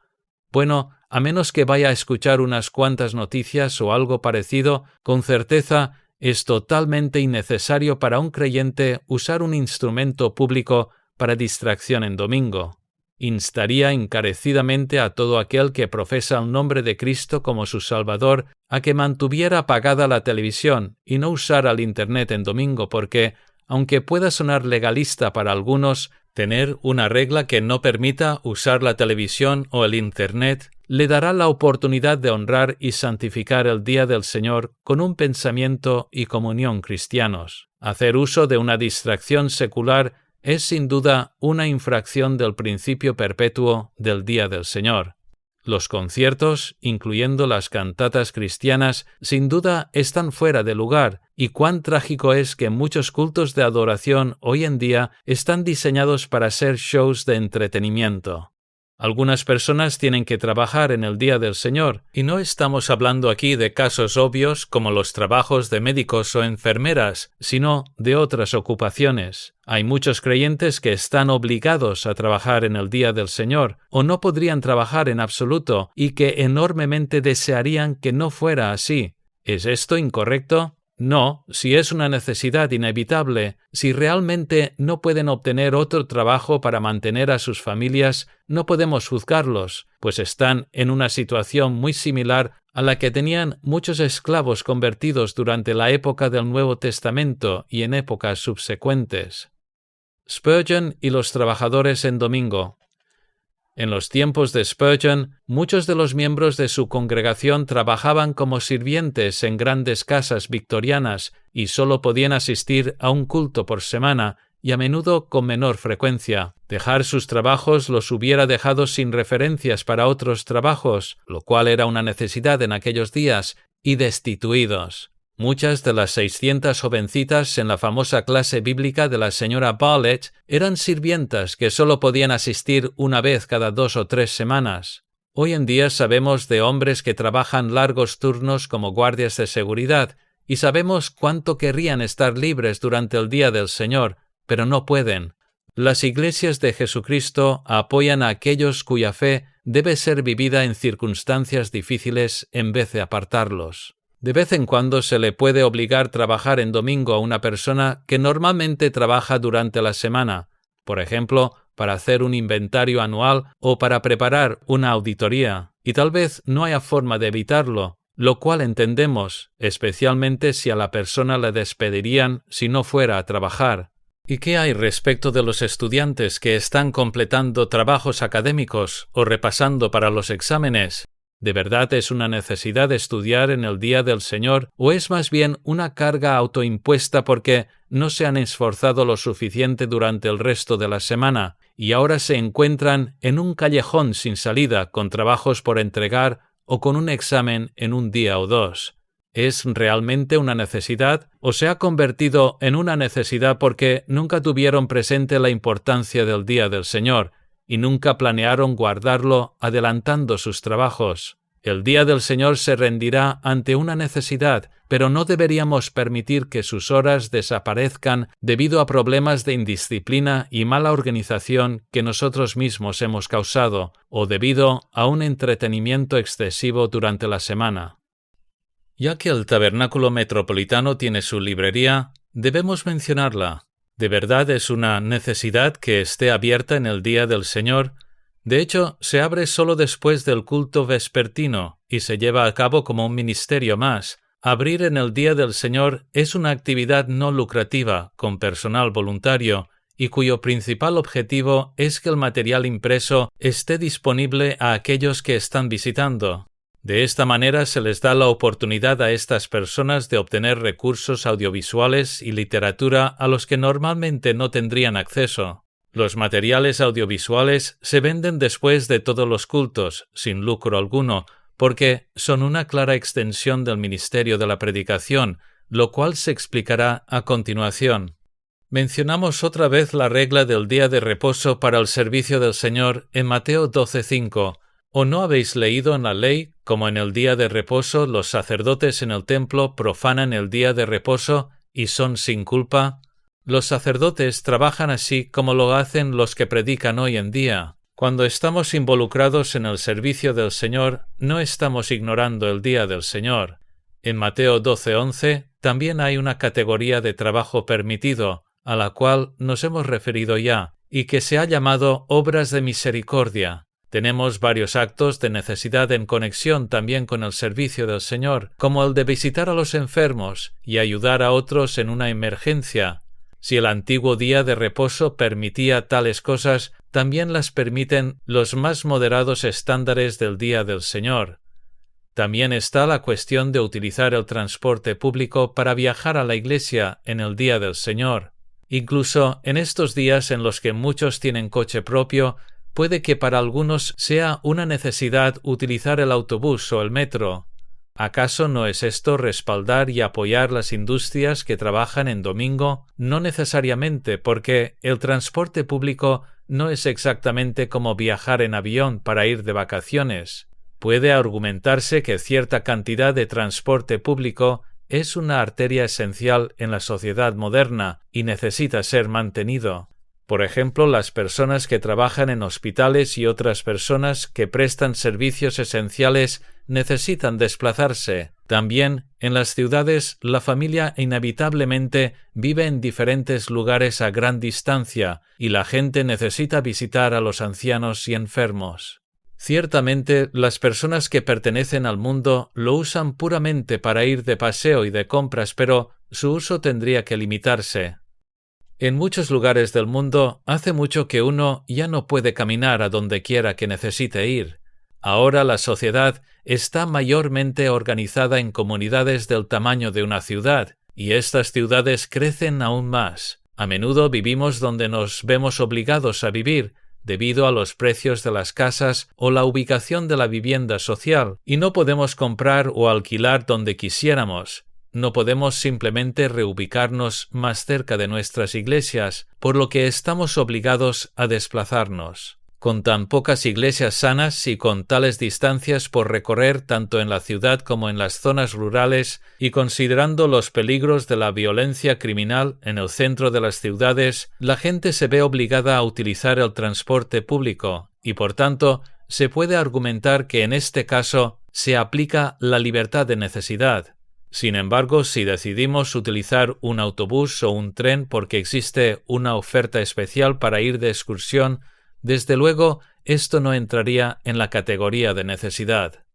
Bueno, a menos que vaya a escuchar unas cuantas noticias o algo parecido, con certeza es totalmente innecesario para un creyente usar un instrumento público para distracción en domingo. Instaría encarecidamente a todo aquel que profesa el nombre de Cristo como su Salvador a que mantuviera apagada la televisión y no usara el Internet en domingo porque, aunque pueda sonar legalista para algunos, tener una regla que no permita usar la televisión o el Internet le dará la oportunidad de honrar y santificar el día del Señor con un pensamiento y comunión cristianos. Hacer uso de una distracción secular es sin duda una infracción del principio perpetuo del Día del Señor. Los conciertos, incluyendo las cantatas cristianas, sin duda están fuera de lugar, y cuán trágico es que muchos cultos de adoración hoy en día están diseñados para ser shows de entretenimiento. Algunas personas tienen que trabajar en el Día del Señor, y no estamos hablando aquí de casos obvios como los trabajos de médicos o enfermeras, sino de otras ocupaciones. Hay muchos creyentes que están obligados a trabajar en el Día del Señor, o no podrían trabajar en absoluto, y que enormemente desearían que no fuera así. ¿Es esto incorrecto? No, si es una necesidad inevitable, si realmente no pueden obtener otro trabajo para mantener a sus familias, no podemos juzgarlos, pues están en una situación muy similar a la que tenían muchos esclavos convertidos durante la época del Nuevo Testamento y en épocas subsecuentes. Spurgeon y los trabajadores en domingo. En los tiempos de Spurgeon, muchos de los miembros de su congregación trabajaban como sirvientes en grandes casas victorianas y solo podían asistir a un culto por semana y a menudo con menor frecuencia. Dejar sus trabajos los hubiera dejado sin referencias para otros trabajos, lo cual era una necesidad en aquellos días, y destituidos. Muchas de las 600 jovencitas en la famosa clase bíblica de la señora Bartlett eran sirvientas que solo podían asistir una vez cada 2 o 3 semanas. Hoy en día sabemos de hombres que trabajan largos turnos como guardias de seguridad y sabemos cuánto querrían estar libres durante el día del Señor, pero no pueden. Las iglesias de Jesucristo apoyan a aquellos cuya fe debe ser vivida en circunstancias difíciles en vez de apartarlos. De vez en cuando se le puede obligar a trabajar en domingo a una persona que normalmente trabaja durante la semana, por ejemplo, para hacer un inventario anual o para preparar una auditoría, y tal vez no haya forma de evitarlo, lo cual entendemos, especialmente si a la persona le despedirían si no fuera a trabajar. ¿Y qué hay respecto de los estudiantes que están completando trabajos académicos o repasando para los exámenes? ¿De verdad es una necesidad estudiar en el día del Señor o es más bien una carga autoimpuesta porque no se han esforzado lo suficiente durante el resto de la semana y ahora se encuentran en un callejón sin salida con trabajos por entregar o con un examen en un día o dos? ¿Es realmente una necesidad o se ha convertido en una necesidad porque nunca tuvieron presente la importancia del día del Señor y nunca planearon guardarlo adelantando sus trabajos? El día del Señor se rendirá ante una necesidad, pero no deberíamos permitir que sus horas desaparezcan debido a problemas de indisciplina y mala organización que nosotros mismos hemos causado, o debido a un entretenimiento excesivo durante la semana. Ya que el Tabernáculo Metropolitano tiene su librería, debemos mencionarla. ¿De verdad es una necesidad que esté abierta en el día del Señor? De hecho, se abre solo después del culto vespertino y se lleva a cabo como un ministerio más. Abrir en el día del Señor es una actividad no lucrativa, con personal voluntario, y cuyo principal objetivo es que el material impreso esté disponible a aquellos que están visitando. De esta manera se les da la oportunidad a estas personas de obtener recursos audiovisuales y literatura a los que normalmente no tendrían acceso. Los materiales audiovisuales se venden después de todos los cultos, sin lucro alguno, porque son una clara extensión del ministerio de la predicación, lo cual se explicará a continuación. Mencionamos otra vez la regla del día de reposo para el servicio del Señor en Mateo 12:5. ¿O no habéis leído en la ley, como en el día de reposo los sacerdotes en el templo profanan el día de reposo y son sin culpa? Los sacerdotes trabajan así como lo hacen los que predican hoy en día. Cuando estamos involucrados en el servicio del Señor, no estamos ignorando el día del Señor. En Mateo 12:11 también hay una categoría de trabajo permitido, a la cual nos hemos referido ya, y que se ha llamado obras de misericordia. Tenemos varios actos de necesidad en conexión también con el servicio del Señor, como el de visitar a los enfermos y ayudar a otros en una emergencia. Si el antiguo día de reposo permitía tales cosas, también las permiten los más moderados estándares del día del Señor. También está la cuestión de utilizar el transporte público para viajar a la iglesia en el día del Señor. Incluso en estos días en los que muchos tienen coche propio, puede que para algunos sea una necesidad utilizar el autobús o el metro. ¿Acaso no es esto respaldar y apoyar las industrias que trabajan en domingo? No necesariamente, porque el transporte público no es exactamente como viajar en avión para ir de vacaciones. Puede argumentarse que cierta cantidad de transporte público es una arteria esencial en la sociedad moderna y necesita ser mantenido. Por ejemplo, las personas que trabajan en hospitales y otras personas que prestan servicios esenciales necesitan desplazarse. También, en las ciudades, la familia inevitablemente vive en diferentes lugares a gran distancia y la gente necesita visitar a los ancianos y enfermos. Ciertamente, las personas que pertenecen al mundo lo usan puramente para ir de paseo y de compras, pero su uso tendría que limitarse. En muchos lugares del mundo hace mucho que uno ya no puede caminar a donde quiera que necesite ir. Ahora la sociedad está mayormente organizada en comunidades del tamaño de una ciudad, y estas ciudades crecen aún más. A menudo vivimos donde nos vemos obligados a vivir, debido a los precios de las casas o la ubicación de la vivienda social, y no podemos comprar o alquilar donde quisiéramos. No podemos simplemente reubicarnos más cerca de nuestras iglesias, por lo que estamos obligados a desplazarnos. con tan pocas iglesias sanas y con tales distancias por recorrer tanto en la ciudad como en las zonas rurales, y considerando los peligros de la violencia criminal en el centro de las ciudades, la gente se ve obligada a utilizar el transporte público y, por tanto, se puede argumentar que en este caso se aplica la libertad de necesidad. Sin embargo, si decidimos utilizar un autobús o un tren porque existe una oferta especial para ir de excursión, desde luego esto no entraría en la categoría de necesidad.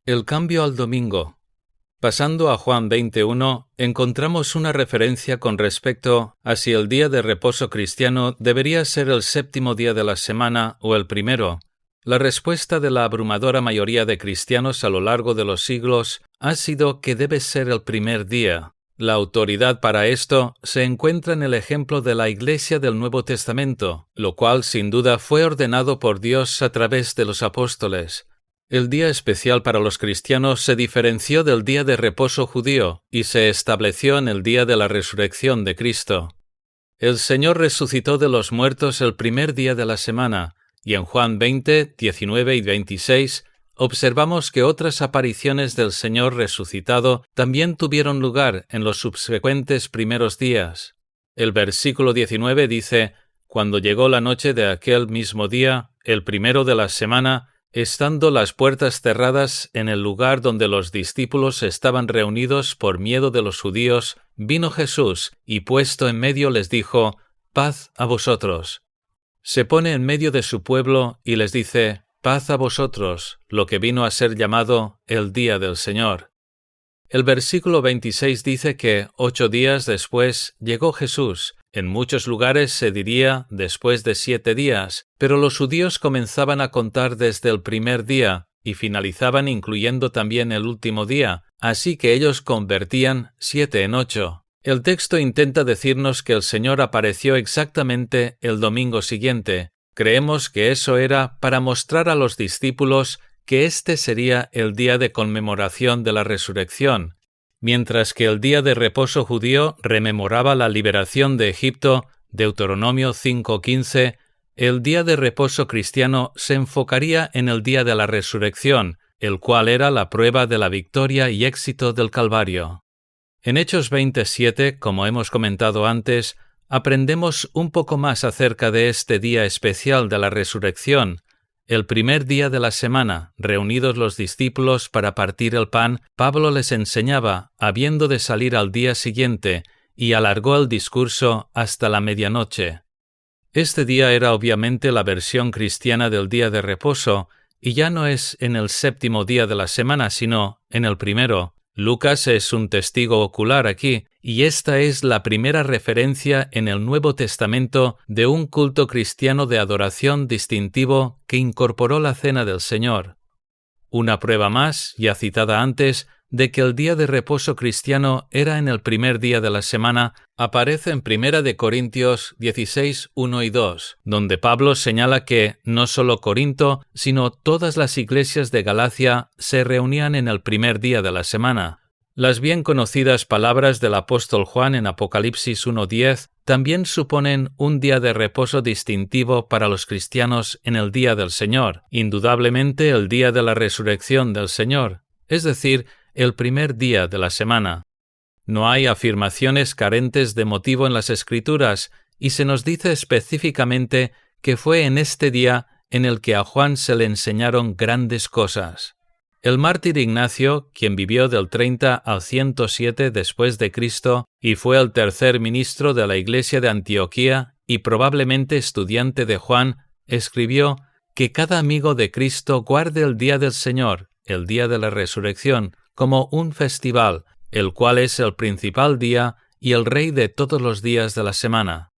El cambio al domingo. Pasando a Juan 21, encontramos una referencia con respecto a si el día de reposo cristiano debería ser el séptimo día de la semana o el primero. La respuesta de la abrumadora mayoría de cristianos a lo largo de los siglos ha sido que debe ser el primer día. La autoridad para esto se encuentra en el ejemplo de la Iglesia del Nuevo Testamento, lo cual sin duda fue ordenado por Dios a través de los apóstoles. El día especial para los cristianos se diferenció del día de reposo judío y se estableció en el día de la resurrección de Cristo. El Señor resucitó de los muertos el primer día de la semana, y en Juan 20, 19 y 26 observamos que otras apariciones del Señor resucitado también tuvieron lugar en los subsecuentes primeros días. El versículo 19 dice: «Cuando llegó la noche de aquel mismo día, el primero de la semana, estando las puertas cerradas en el lugar donde los discípulos estaban reunidos por miedo de los judíos, vino Jesús y puesto en medio les dijo: «Paz a vosotros». Se pone en medio de su pueblo y les dice: «Paz a vosotros», lo que vino a ser llamado el día del Señor. El versículo 26 dice que 8 días después llegó Jesús. En muchos lugares se diría después de 7 días, pero los judíos comenzaban a contar desde el primer día y finalizaban incluyendo también el último día, así que ellos convertían 7 en 8. El texto intenta decirnos que el Señor apareció exactamente el domingo siguiente. Creemos que eso era para mostrar a los discípulos que este sería el día de conmemoración de la resurrección, mientras que el día de reposo judío rememoraba la liberación de Egipto, Deuteronomio 5:15, el día de reposo cristiano se enfocaría en el día de la resurrección, el cual era la prueba de la victoria y éxito del Calvario. En Hechos 27, como hemos comentado antes, aprendemos un poco más acerca de este día especial de la resurrección. El primer día de la semana, reunidos los discípulos para partir el pan, Pablo les enseñaba, habiendo de salir al día siguiente, y alargó el discurso hasta la medianoche. Este día era obviamente la versión cristiana del día de reposo, y ya no es en el séptimo día de la semana, sino en el primero. Lucas es un testigo ocular aquí, y esta es la primera referencia en el Nuevo Testamento de un culto cristiano de adoración distintivo que incorporó la cena del Señor. Una prueba más, ya citada antes, de que el día de reposo cristiano era en el primer día de la semana, aparece en 1 Corintios 16, 1 y 2, donde Pablo señala que no solo Corinto, sino todas las iglesias de Galacia se reunían en el primer día de la semana. Las bien conocidas palabras del apóstol Juan en Apocalipsis 1:10 también suponen un día de reposo distintivo para los cristianos en el día del Señor, indudablemente el día de la resurrección del Señor, es decir, el primer día de la semana. No hay afirmaciones carentes de motivo en las Escrituras, y se nos dice específicamente que fue en este día en el que a Juan se le enseñaron grandes cosas. El mártir Ignacio, quien vivió del 30 al 107 después de Cristo y fue el tercer ministro de la Iglesia de Antioquía y probablemente estudiante de Juan, escribió que cada amigo de Cristo guarde el día del Señor, el día de la resurrección, como un festival, el cual es el principal día y el rey de todos los días de la semana.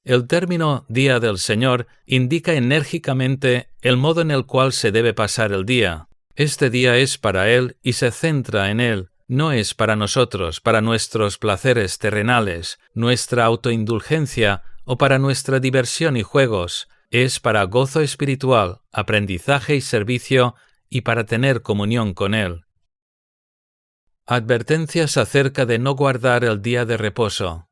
El término Día del Señor indica enérgicamente el modo en el cual se debe pasar el día. Este día es para Él y se centra en Él, no es para nosotros, para nuestros placeres terrenales, nuestra autoindulgencia o para nuestra diversión y juegos, es para gozo espiritual, aprendizaje y servicio y para tener comunión con Él. Advertencias acerca de no guardar el día de reposo.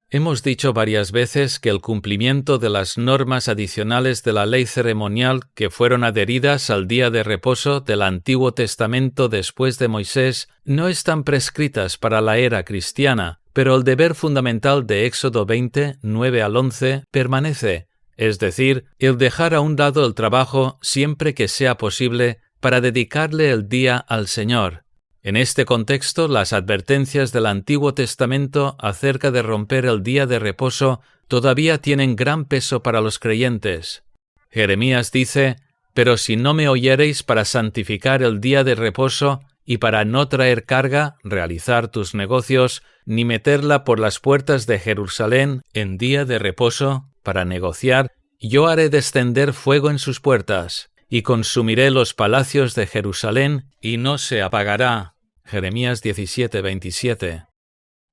Hemos dicho varias veces que el cumplimiento de las normas adicionales de la ley ceremonial que fueron adheridas al día de reposo del Antiguo Testamento después de Moisés no están prescritas para la era cristiana, pero el deber fundamental de Éxodo 20, 9 al 11 permanece, es decir, el dejar a un lado el trabajo siempre que sea posible para dedicarle el día al Señor. En este contexto, las advertencias del Antiguo Testamento acerca de romper el día de reposo todavía tienen gran peso para los creyentes. Jeremías dice: «Pero si no me oyereis para santificar el día de reposo y para no traer carga, realizar tus negocios, ni meterla por las puertas de Jerusalén en día de reposo, para negociar, yo haré descender fuego en sus puertas, y consumiré los palacios de Jerusalén, y no se apagará». Jeremías 17:27.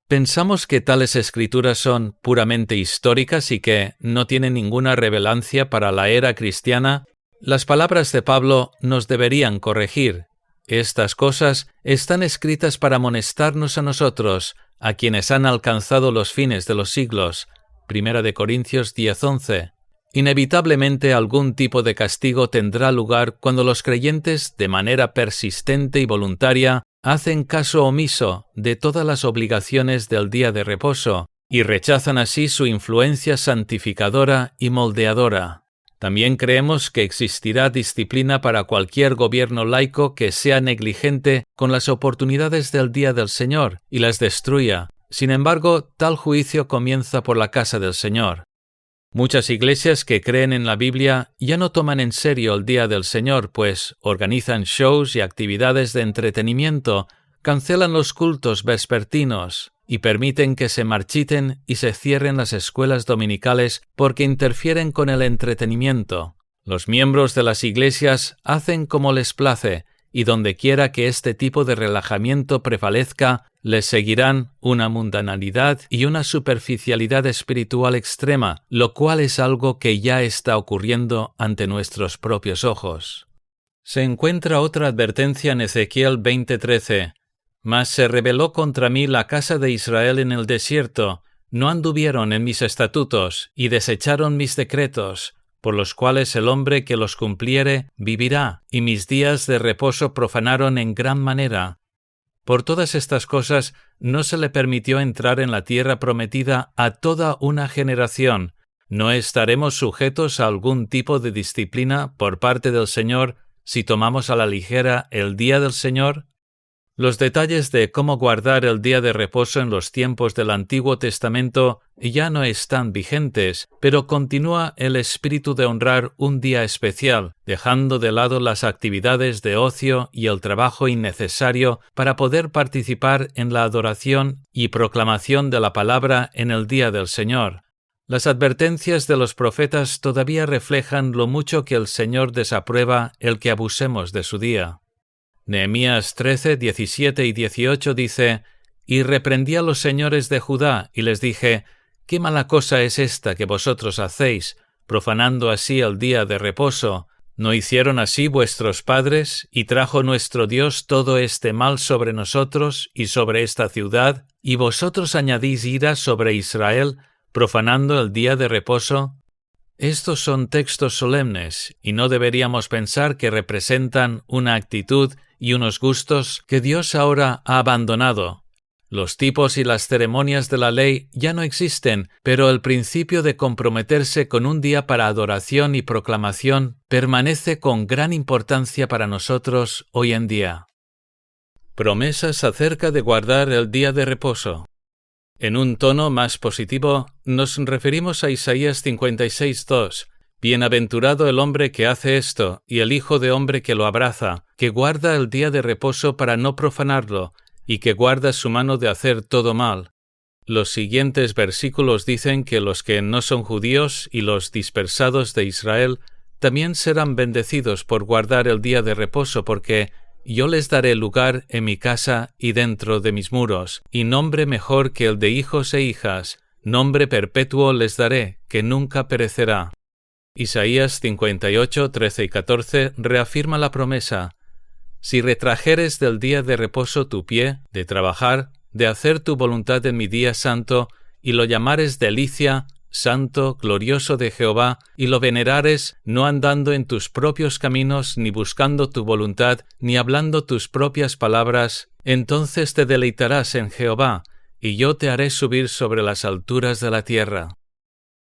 Pensamos que tales escrituras son puramente históricas y que no tienen ninguna relevancia para la era cristiana. Las palabras de Pablo nos deberían corregir. Estas cosas están escritas para amonestarnos a nosotros, a quienes han alcanzado los fines de los siglos. 1 Corintios 10:11. Inevitablemente algún tipo de castigo tendrá lugar cuando los creyentes, de manera persistente y voluntaria, hacen caso omiso de todas las obligaciones del día de reposo y rechazan así su influencia santificadora y moldeadora. También creemos que existirá disciplina para cualquier gobierno laico que sea negligente con las oportunidades del día del Señor y las destruya. Sin embargo, tal juicio comienza por la casa del Señor. Muchas iglesias que creen en la Biblia ya no toman en serio el Día del Señor, pues organizan shows y actividades de entretenimiento, cancelan los cultos vespertinos y permiten que se marchiten y se cierren las escuelas dominicales porque interfieren con el entretenimiento. Los miembros de las iglesias hacen como les place, y donde quiera que este tipo de relajamiento prevalezca, les seguirán una mundanalidad y una superficialidad espiritual extrema, lo cual es algo que ya está ocurriendo ante nuestros propios ojos. Se encuentra otra advertencia en Ezequiel 20:13. «Mas se rebeló contra mí la casa de Israel en el desierto, no anduvieron en mis estatutos, y desecharon mis decretos, por los cuales el hombre que los cumpliere vivirá, y mis días de reposo profanaron en gran manera». Por todas estas cosas no se le permitió entrar en la tierra prometida a toda una generación. ¿No estaremos sujetos a algún tipo de disciplina por parte del Señor si tomamos a la ligera el día del Señor? Los detalles de cómo guardar el día de reposo en los tiempos del Antiguo Testamento ya no están vigentes, pero continúa el espíritu de honrar un día especial, dejando de lado las actividades de ocio y el trabajo innecesario para poder participar en la adoración y proclamación de la palabra en el día del Señor. Las advertencias de los profetas todavía reflejan lo mucho que el Señor desaprueba el que abusemos de su día. Nehemías 13, 17 y 18 dice: «Y reprendí a los señores de Judá, y les dije: ¿Qué mala cosa es esta que vosotros hacéis, profanando así el día de reposo? ¿No hicieron así vuestros padres, y trajo nuestro Dios todo este mal sobre nosotros y sobre esta ciudad? ¿Y vosotros añadís ira sobre Israel, profanando el día de reposo?» Estos son textos solemnes, y no deberíamos pensar que representan una actitud y unos gustos que Dios ahora ha abandonado. Los tipos y las ceremonias de la ley ya no existen, pero el principio de comprometerse con un día para adoración y proclamación permanece con gran importancia para nosotros hoy en día. Promesas acerca de guardar el día de reposo. En un tono más positivo, nos referimos a Isaías 56:2. «Bienaventurado el hombre que hace esto, y el hijo de hombre que lo abraza, que guarda el día de reposo para no profanarlo, y que guarda su mano de hacer todo mal». Los siguientes versículos dicen que los que no son judíos y los dispersados de Israel también serán bendecidos por guardar el día de reposo, porque yo les daré lugar en mi casa y dentro de mis muros, y nombre mejor que el de hijos e hijas, nombre perpetuo les daré, que nunca perecerá. Isaías 58, 13 y 14 reafirma la promesa: «Si retrajeres del día de reposo tu pie, de trabajar, de hacer tu voluntad en mi día santo, y lo llamares delicia, santo, glorioso de Jehová, y lo venerares, no andando en tus propios caminos, ni buscando tu voluntad, ni hablando tus propias palabras, entonces te deleitarás en Jehová, y yo te haré subir sobre las alturas de la tierra.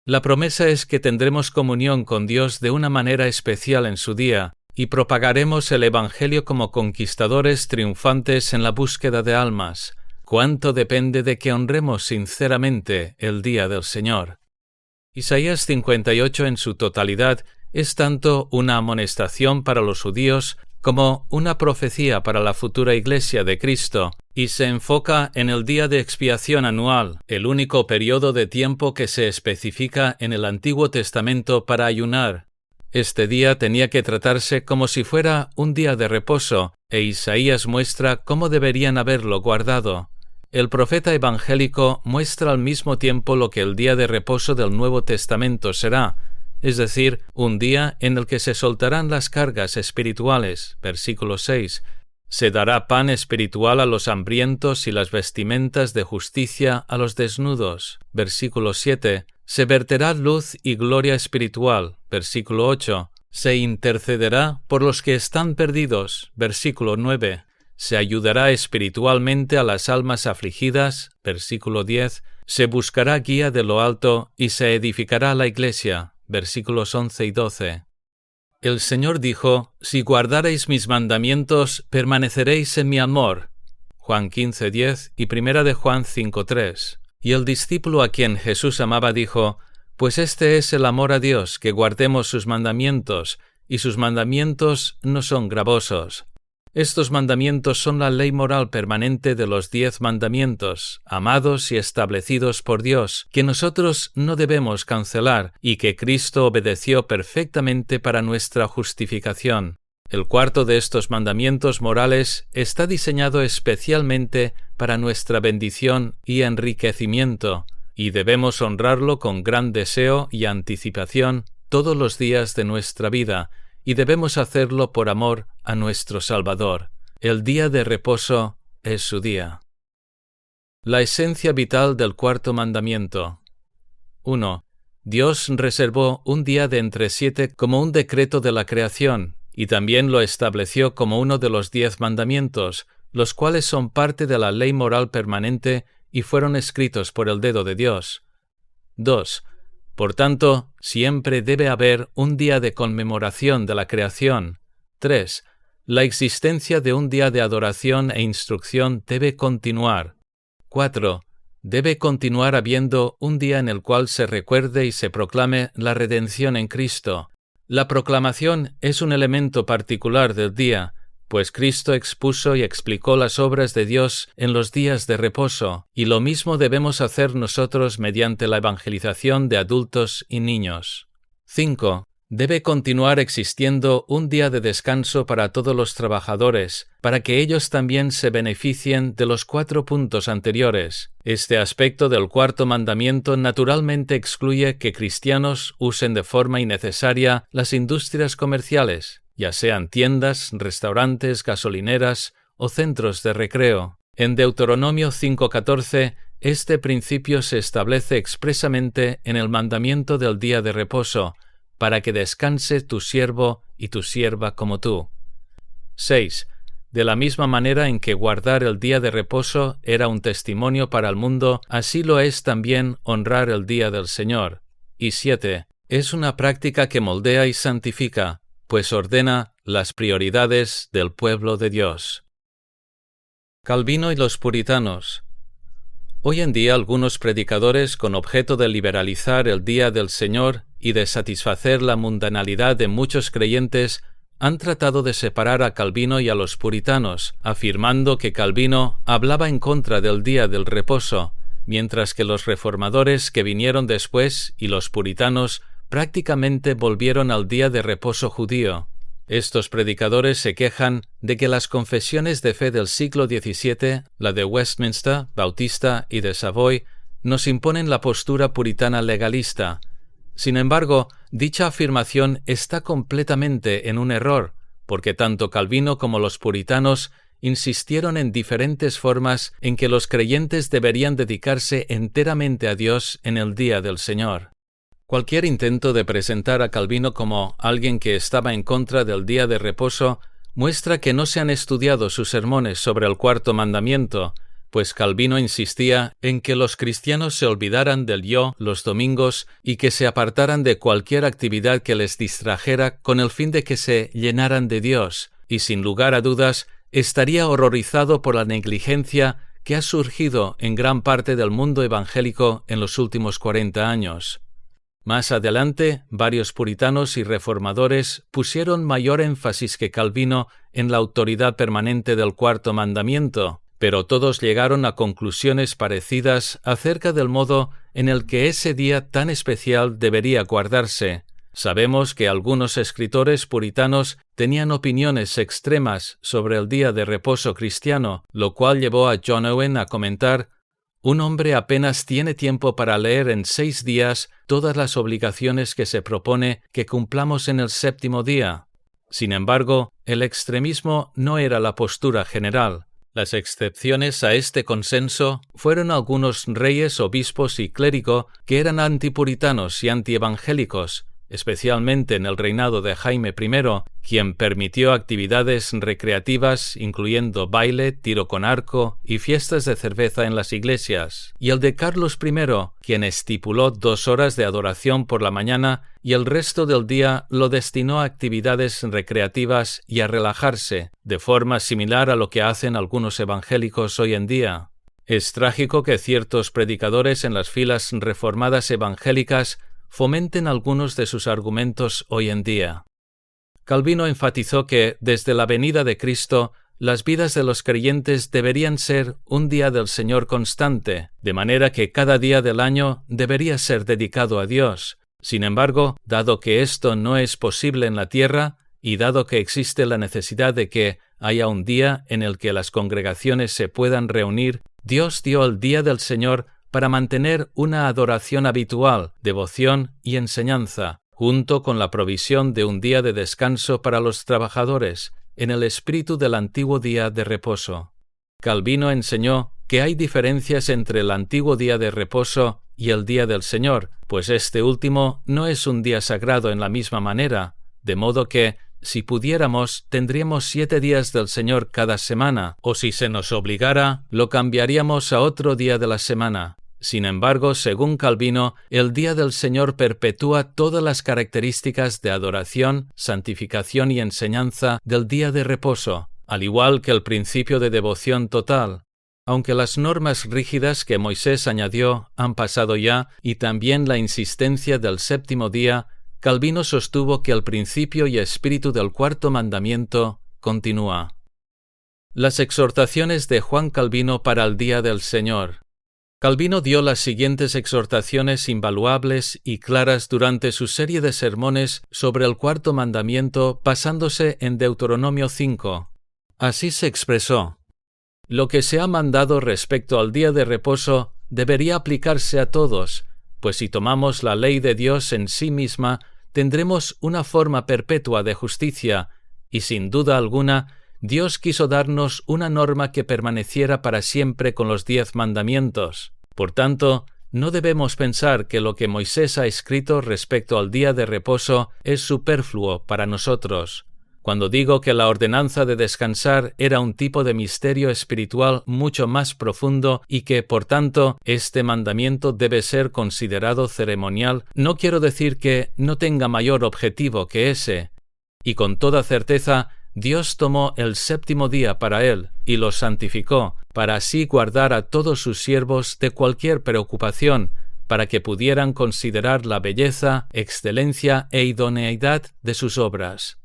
La promesa es que tendremos comunión con Dios de una manera especial en su día, y propagaremos el Evangelio como conquistadores triunfantes en la búsqueda de almas. Cuánto depende de que honremos sinceramente el día del Señor. Isaías 58 en su totalidad es tanto una amonestación para los judíos como una profecía para la futura Iglesia de Cristo, y se enfoca en el día de expiación anual, el único periodo de tiempo que se especifica en el Antiguo Testamento para ayunar. Este día tenía que tratarse como si fuera un día de reposo, e Isaías muestra cómo deberían haberlo guardado. El profeta evangélico muestra al mismo tiempo lo que el día de reposo del Nuevo Testamento será, es decir, un día en el que se soltarán las cargas espirituales, versículo 6. Se dará pan espiritual a los hambrientos y las vestimentas de justicia a los desnudos, versículo 7. Se verterá luz y gloria espiritual, versículo 8. Se intercederá por los que están perdidos, versículo 9. Se ayudará espiritualmente a las almas afligidas, versículo 10. Se buscará guía de lo alto y se edificará la iglesia, versículos 11 y 12. El Señor dijo: si guardareis mis mandamientos, permaneceréis en mi amor. Juan 15:10 y 1 de Juan 5:3. Y el discípulo a quien Jesús amaba dijo: pues este es el amor a Dios, que guardemos sus mandamientos, y sus mandamientos no son gravosos. Estos mandamientos son la ley moral permanente de los 10 mandamientos, amados y establecidos por Dios, que nosotros no debemos cancelar y que Cristo obedeció perfectamente para nuestra justificación. El cuarto de estos mandamientos morales está diseñado especialmente para nuestra bendición y enriquecimiento, y debemos honrarlo con gran deseo y anticipación todos los días de nuestra vida, y debemos hacerlo por amor a nuestro Salvador. El día de reposo es su día. La esencia vital del cuarto mandamiento. 1. Dios reservó un día de entre 7 como un decreto de la creación, y también lo estableció como uno de los 10 mandamientos, los cuales son parte de la ley moral permanente y fueron escritos por el dedo de Dios. 2. Por tanto, siempre debe haber un día de conmemoración de la creación. 3. La existencia de un día de adoración e instrucción debe continuar. 4. Debe continuar habiendo un día en el cual se recuerde y se proclame la redención en Cristo. La proclamación es un elemento particular del día, pues Cristo expuso y explicó las obras de Dios en los días de reposo, y lo mismo debemos hacer nosotros mediante la evangelización de adultos y niños. 5. Debe continuar existiendo un día de descanso para todos los trabajadores, para que ellos también se beneficien de los 4 puntos anteriores. Este aspecto del cuarto mandamiento naturalmente excluye que cristianos usen de forma innecesaria las industrias comerciales, ya sean tiendas, restaurantes, gasolineras o centros de recreo. En Deuteronomio 5:14, este principio se establece expresamente en el mandamiento del día de reposo, para que descanse tu siervo y tu sierva como tú. 6. De la misma manera en que guardar el día de reposo era un testimonio para el mundo, así lo es también honrar el día del Señor. Y 7. Es una práctica que moldea y santifica, pues ordena las prioridades del pueblo de Dios. Calvino y los puritanos. Hoy en día algunos predicadores, con objeto de liberalizar el día del Señor y de satisfacer la mundanalidad de muchos creyentes, han tratado de separar a Calvino y a los puritanos, afirmando que Calvino hablaba en contra del día del reposo, mientras que los reformadores que vinieron después y los puritanos prácticamente volvieron al día de reposo judío. Estos predicadores se quejan de que las confesiones de fe del siglo XVII, la de Westminster, Bautista y de Savoy, nos imponen la postura puritana legalista. Sin embargo, dicha afirmación está completamente en un error, porque tanto Calvino como los puritanos insistieron en diferentes formas en que los creyentes deberían dedicarse enteramente a Dios en el día del Señor. Cualquier intento de presentar a Calvino como alguien que estaba en contra del día de reposo muestra que no se han estudiado sus sermones sobre el cuarto mandamiento, pues Calvino insistía en que los cristianos se olvidaran del yo los domingos y que se apartaran de cualquier actividad que les distrajera con el fin de que se llenaran de Dios, y sin lugar a dudas estaría horrorizado por la negligencia que ha surgido en gran parte del mundo evangélico en los últimos 40 años. Más adelante, varios puritanos y reformadores pusieron mayor énfasis que Calvino en la autoridad permanente del cuarto mandamiento, pero todos llegaron a conclusiones parecidas acerca del modo en el que ese día tan especial debería guardarse. Sabemos que algunos escritores puritanos tenían opiniones extremas sobre el día de reposo cristiano, lo cual llevó a John Owen a comentar: «Un hombre apenas tiene tiempo para leer en 6 días todas las obligaciones que se propone que cumplamos en el séptimo día». Sin embargo, el extremismo no era la postura general. Las excepciones a este consenso fueron algunos reyes, obispos y clérigo que eran antipuritanos y antievangélicos, especialmente en el reinado de Jaime I, quien permitió actividades recreativas incluyendo baile, tiro con arco y fiestas de cerveza en las iglesias, y el de Carlos I, quien estipuló 2 horas de adoración por la mañana y el resto del día lo destinó a actividades recreativas y a relajarse, de forma similar a lo que hacen algunos evangélicos hoy en día. Es trágico que ciertos predicadores en las filas reformadas evangélicas fomenten algunos de sus argumentos hoy en día. Calvino enfatizó que, desde la venida de Cristo, las vidas de los creyentes deberían ser un día del Señor constante, de manera que cada día del año debería ser dedicado a Dios. Sin embargo, dado que esto no es posible en la tierra, y dado que existe la necesidad de que haya un día en el que las congregaciones se puedan reunir, Dios dio el día del Señor para mantener una adoración habitual, devoción y enseñanza, junto con la provisión de un día de descanso para los trabajadores, en el espíritu del antiguo día de reposo. Calvino enseñó que hay diferencias entre el antiguo día de reposo y el día del Señor, pues este último no es un día sagrado en la misma manera, de modo que, si pudiéramos, tendríamos 7 días del Señor cada semana, o si se nos obligara, lo cambiaríamos a otro día de la semana. Sin embargo, según Calvino, el día del Señor perpetúa todas las características de adoración, santificación y enseñanza del día de reposo, al igual que el principio de devoción total. Aunque las normas rígidas que Moisés añadió han pasado ya, y también la insistencia del séptimo día, Calvino sostuvo que el principio y espíritu del cuarto mandamiento continúa. Las exhortaciones de Juan Calvino para el día del Señor. Calvino dio las siguientes exhortaciones invaluables y claras durante su serie de sermones sobre el cuarto mandamiento, basándose en Deuteronomio 5. Así se expresó: «Lo que se ha mandado respecto al día de reposo debería aplicarse a todos, pues si tomamos la ley de Dios en sí misma, tendremos una forma perpetua de justicia, y sin duda alguna, Dios quiso darnos una norma que permaneciera para siempre con los 10 mandamientos. Por tanto, no debemos pensar que lo que Moisés ha escrito respecto al día de reposo es superfluo para nosotros. Cuando digo que la ordenanza de descansar era un tipo de misterio espiritual mucho más profundo y que, por tanto, este mandamiento debe ser considerado ceremonial, no quiero decir que no tenga mayor objetivo que ese. Y con toda certeza, Dios tomó el séptimo día para él y lo santificó, para así guardar a todos sus siervos de cualquier preocupación, para que pudieran considerar la belleza, excelencia e idoneidad de sus obras.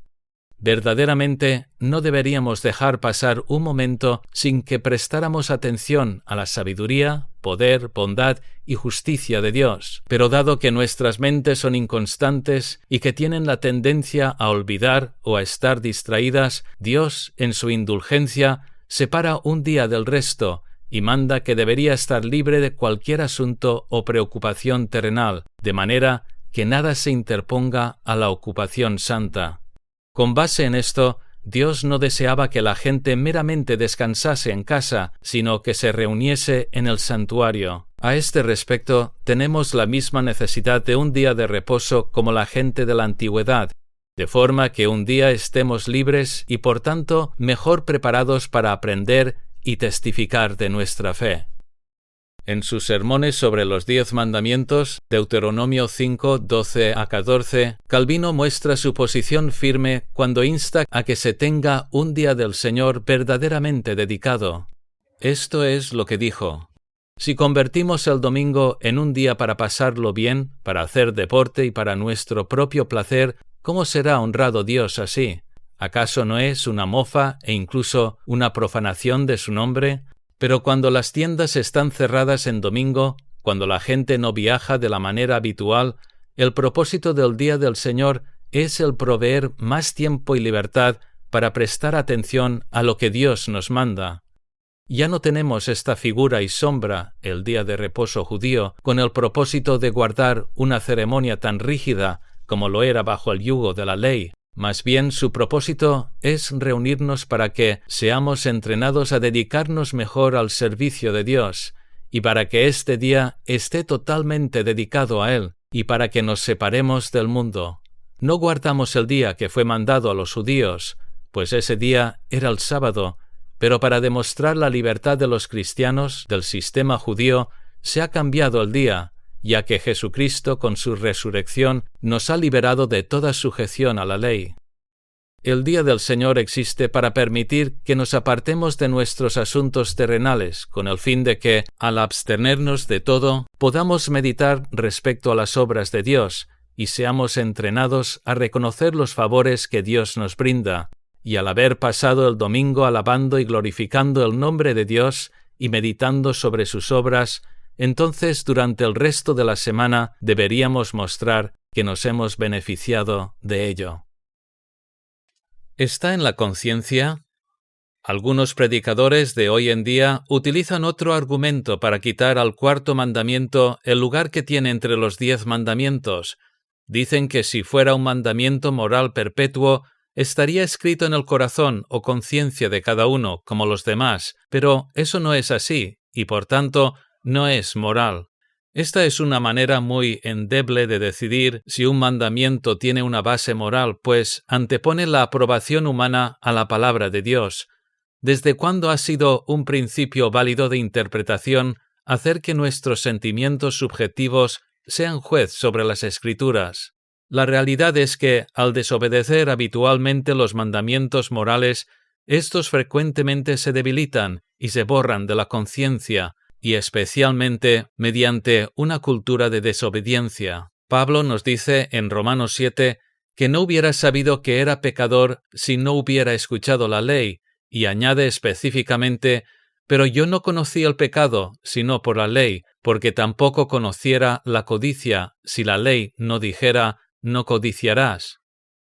Verdaderamente, no deberíamos dejar pasar un momento sin que prestáramos atención a la sabiduría, poder, bondad y justicia de Dios. Pero dado que nuestras mentes son inconstantes y que tienen la tendencia a olvidar o a estar distraídas, Dios, en su indulgencia, separa un día del resto y manda que debería estar libre de cualquier asunto o preocupación terrenal, de manera que nada se interponga a la ocupación santa. Con base en esto, Dios no deseaba que la gente meramente descansase en casa, sino que se reuniese en el santuario. A este respecto, tenemos la misma necesidad de un día de reposo como la gente de la antigüedad, de forma que un día estemos libres y por tanto mejor preparados para aprender y testificar de nuestra fe. En sus sermones sobre los 10 mandamientos, Deuteronomio 5, 12 a 14, Calvino muestra su posición firme cuando insta a que se tenga un día del Señor verdaderamente dedicado. Esto es lo que dijo: si convertimos el domingo en un día para pasarlo bien, para hacer deporte y para nuestro propio placer, ¿cómo será honrado Dios así? ¿Acaso no es una mofa e incluso una profanación de su nombre? Pero cuando las tiendas están cerradas en domingo, cuando la gente no viaja de la manera habitual, el propósito del día del Señor es el proveer más tiempo y libertad para prestar atención a lo que Dios nos manda. Ya no tenemos esta figura y sombra, el día de reposo judío, con el propósito de guardar una ceremonia tan rígida como lo era bajo el yugo de la ley. Más bien, su propósito es reunirnos para que seamos entrenados a dedicarnos mejor al servicio de Dios, y para que este día esté totalmente dedicado a Él, y para que nos separemos del mundo. No guardamos el día que fue mandado a los judíos, pues ese día era el sábado, pero para demostrar la libertad de los cristianos del sistema judío, se ha cambiado el día, ya que Jesucristo con su resurrección nos ha liberado de toda sujeción a la ley. El día del Señor existe para permitir que nos apartemos de nuestros asuntos terrenales, con el fin de que, al abstenernos de todo, podamos meditar respecto a las obras de Dios y seamos entrenados a reconocer los favores que Dios nos brinda, y al haber pasado el domingo alabando y glorificando el nombre de Dios y meditando sobre sus obras, entonces durante el resto de la semana deberíamos mostrar que nos hemos beneficiado de ello. ¿Está en la conciencia? Algunos predicadores de hoy en día utilizan otro argumento para quitar al cuarto mandamiento el lugar que tiene entre los 10 mandamientos. Dicen que si fuera un mandamiento moral perpetuo, estaría escrito en el corazón o conciencia de cada uno, como los demás, pero eso no es así, y por tanto, no es moral. Esta es una manera muy endeble de decidir si un mandamiento tiene una base moral, pues antepone la aprobación humana a la palabra de Dios. ¿Desde cuándo ha sido un principio válido de interpretación hacer que nuestros sentimientos subjetivos sean juez sobre las Escrituras? La realidad es que, al desobedecer habitualmente los mandamientos morales, estos frecuentemente se debilitan y se borran de la conciencia, y especialmente mediante una cultura de desobediencia. Pablo nos dice en Romanos 7 que no hubiera sabido que era pecador si no hubiera escuchado la ley, y añade específicamente: pero yo no conocí el pecado sino por la ley, porque tampoco conociera la codicia si la ley no dijera: no codiciarás.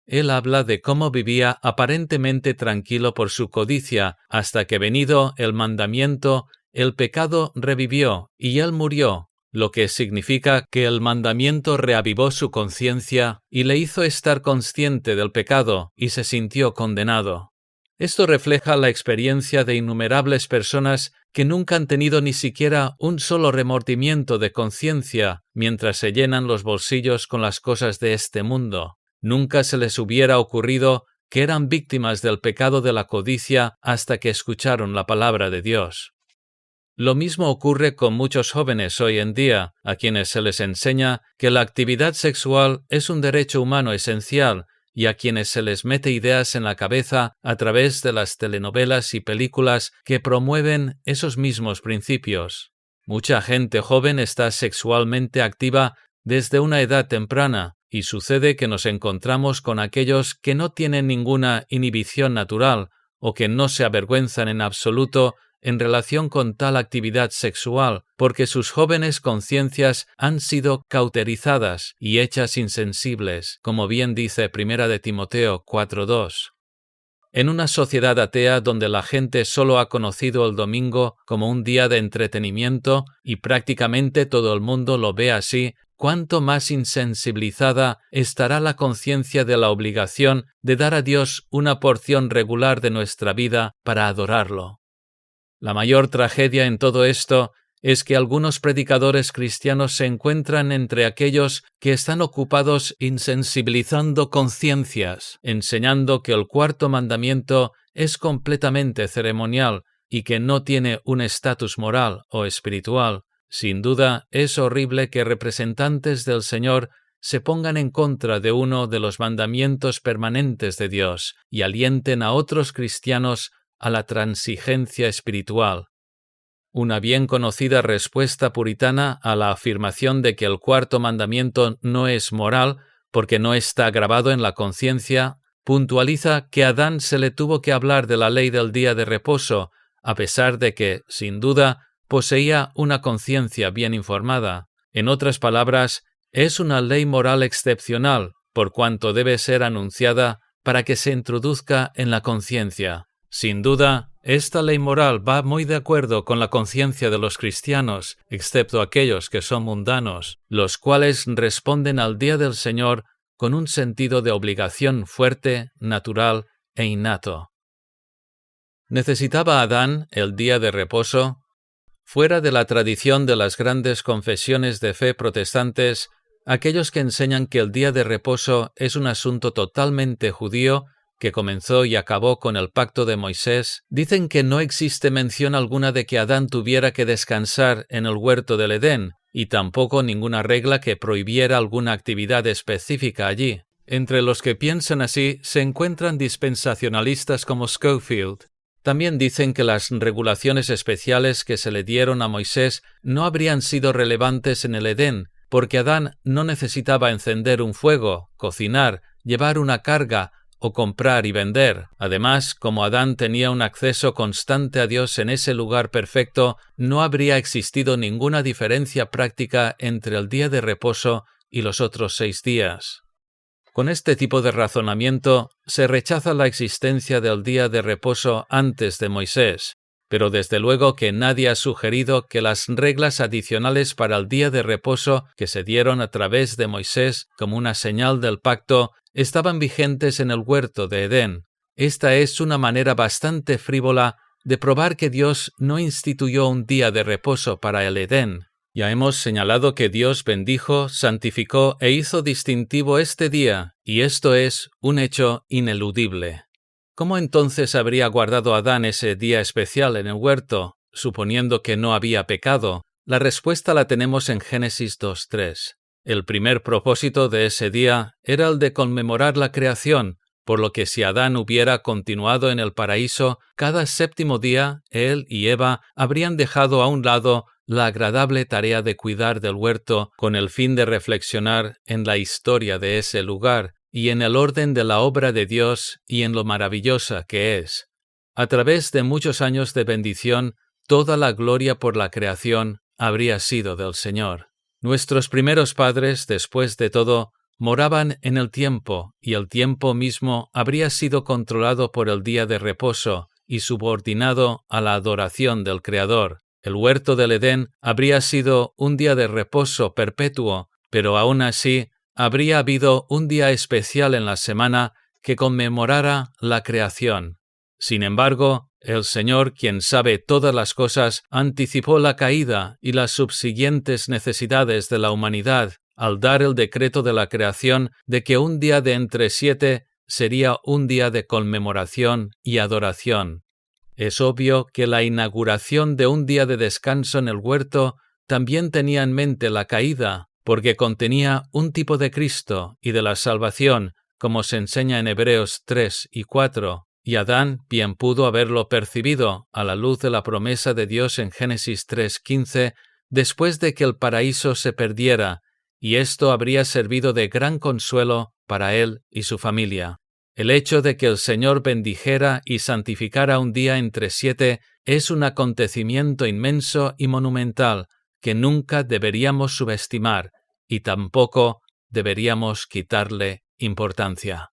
Él habla de cómo vivía aparentemente tranquilo por su codicia, hasta que venido el mandamiento, el pecado revivió y él murió, lo que significa que el mandamiento reavivó su conciencia y le hizo estar consciente del pecado y se sintió condenado. Esto refleja la experiencia de innumerables personas que nunca han tenido ni siquiera un solo remordimiento de conciencia mientras se llenan los bolsillos con las cosas de este mundo. Nunca se les hubiera ocurrido que eran víctimas del pecado de la codicia hasta que escucharon la palabra de Dios. Lo mismo ocurre con muchos jóvenes hoy en día, a quienes se les enseña que la actividad sexual es un derecho humano esencial y a quienes se les mete ideas en la cabeza a través de las telenovelas y películas que promueven esos mismos principios. Mucha gente joven está sexualmente activa desde una edad temprana, y sucede que nos encontramos con aquellos que no tienen ninguna inhibición natural o que no se avergüenzan en absoluto en relación con tal actividad sexual, porque sus jóvenes conciencias han sido cauterizadas y hechas insensibles, como bien dice 1 de Timoteo 4:2. En una sociedad atea donde la gente solo ha conocido el domingo como un día de entretenimiento y prácticamente todo el mundo lo ve así, cuánto más insensibilizada estará la conciencia de la obligación de dar a Dios una porción regular de nuestra vida para adorarlo. La mayor tragedia en todo esto es que algunos predicadores cristianos se encuentran entre aquellos que están ocupados insensibilizando conciencias, enseñando que el cuarto mandamiento es completamente ceremonial y que no tiene un estatus moral o espiritual. Sin duda, es horrible que representantes del Señor se pongan en contra de uno de los mandamientos permanentes de Dios y alienten a otros cristianos a la transigencia espiritual. Una bien conocida respuesta puritana a la afirmación de que el cuarto mandamiento no es moral porque no está grabado en la conciencia, puntualiza que a Adán se le tuvo que hablar de la ley del día de reposo, a pesar de que, sin duda, poseía una conciencia bien informada. En otras palabras, es una ley moral excepcional, por cuanto debe ser anunciada para que se introduzca en la conciencia. Sin duda, esta ley moral va muy de acuerdo con la conciencia de los cristianos, excepto aquellos que son mundanos, los cuales responden al día del Señor con un sentido de obligación fuerte, natural e innato. ¿Necesitaba Adán el día de reposo? Fuera de la tradición de las grandes confesiones de fe protestantes, aquellos que enseñan que el día de reposo es un asunto totalmente judío, que comenzó y acabó con el pacto de Moisés, dicen que no existe mención alguna de que Adán tuviera que descansar en el huerto del Edén, y tampoco ninguna regla que prohibiera alguna actividad específica allí. Entre los que piensan así se encuentran dispensacionalistas como Scofield. También dicen que las regulaciones especiales que se le dieron a Moisés no habrían sido relevantes en el Edén, porque Adán no necesitaba encender un fuego, cocinar, llevar una carga o comprar y vender. Además, como Adán tenía un acceso constante a Dios en ese lugar perfecto, no habría existido ninguna diferencia práctica entre el día de reposo y los otros 6 días. Con este tipo de razonamiento se rechaza la existencia del día de reposo antes de Moisés, pero desde luego que nadie ha sugerido que las reglas adicionales para el día de reposo que se dieron a través de Moisés como una señal del pacto estaban vigentes en el huerto de Edén. Esta es una manera bastante frívola de probar que Dios no instituyó un día de reposo para el Edén. Ya hemos señalado que Dios bendijo, santificó e hizo distintivo este día, y esto es un hecho ineludible. ¿Cómo entonces habría guardado Adán ese día especial en el huerto, suponiendo que no había pecado? La respuesta la tenemos en Génesis 2:3. El primer propósito de ese día era el de conmemorar la creación, por lo que si Adán hubiera continuado en el paraíso, cada 7º día él y Eva habrían dejado a un lado la agradable tarea de cuidar del huerto con el fin de reflexionar en la historia de ese lugar y en el orden de la obra de Dios y en lo maravillosa que es. A través de muchos años de bendición, toda la gloria por la creación habría sido del Señor. Nuestros primeros padres, después de todo, moraban en el tiempo, y el tiempo mismo habría sido controlado por el día de reposo y subordinado a la adoración del Creador. El huerto del Edén habría sido un día de reposo perpetuo, pero aún así habría habido un día especial en la semana que conmemorara la creación. Sin embargo, el Señor, quien sabe todas las cosas, anticipó la caída y las subsiguientes necesidades de la humanidad al dar el decreto de la creación de que un día de entre 7 sería un día de conmemoración y adoración. Es obvio que la inauguración de un día de descanso en el huerto también tenía en mente la caída, porque contenía un tipo de Cristo y de la salvación, como se enseña en Hebreos 3 y 4, y Adán bien pudo haberlo percibido a la luz de la promesa de Dios en Génesis 3:15, después de que el paraíso se perdiera, y esto habría servido de gran consuelo para él y su familia. El hecho de que el Señor bendijera y santificara un día entre 7 es un acontecimiento inmenso y monumental que nunca deberíamos subestimar y tampoco deberíamos quitarle importancia.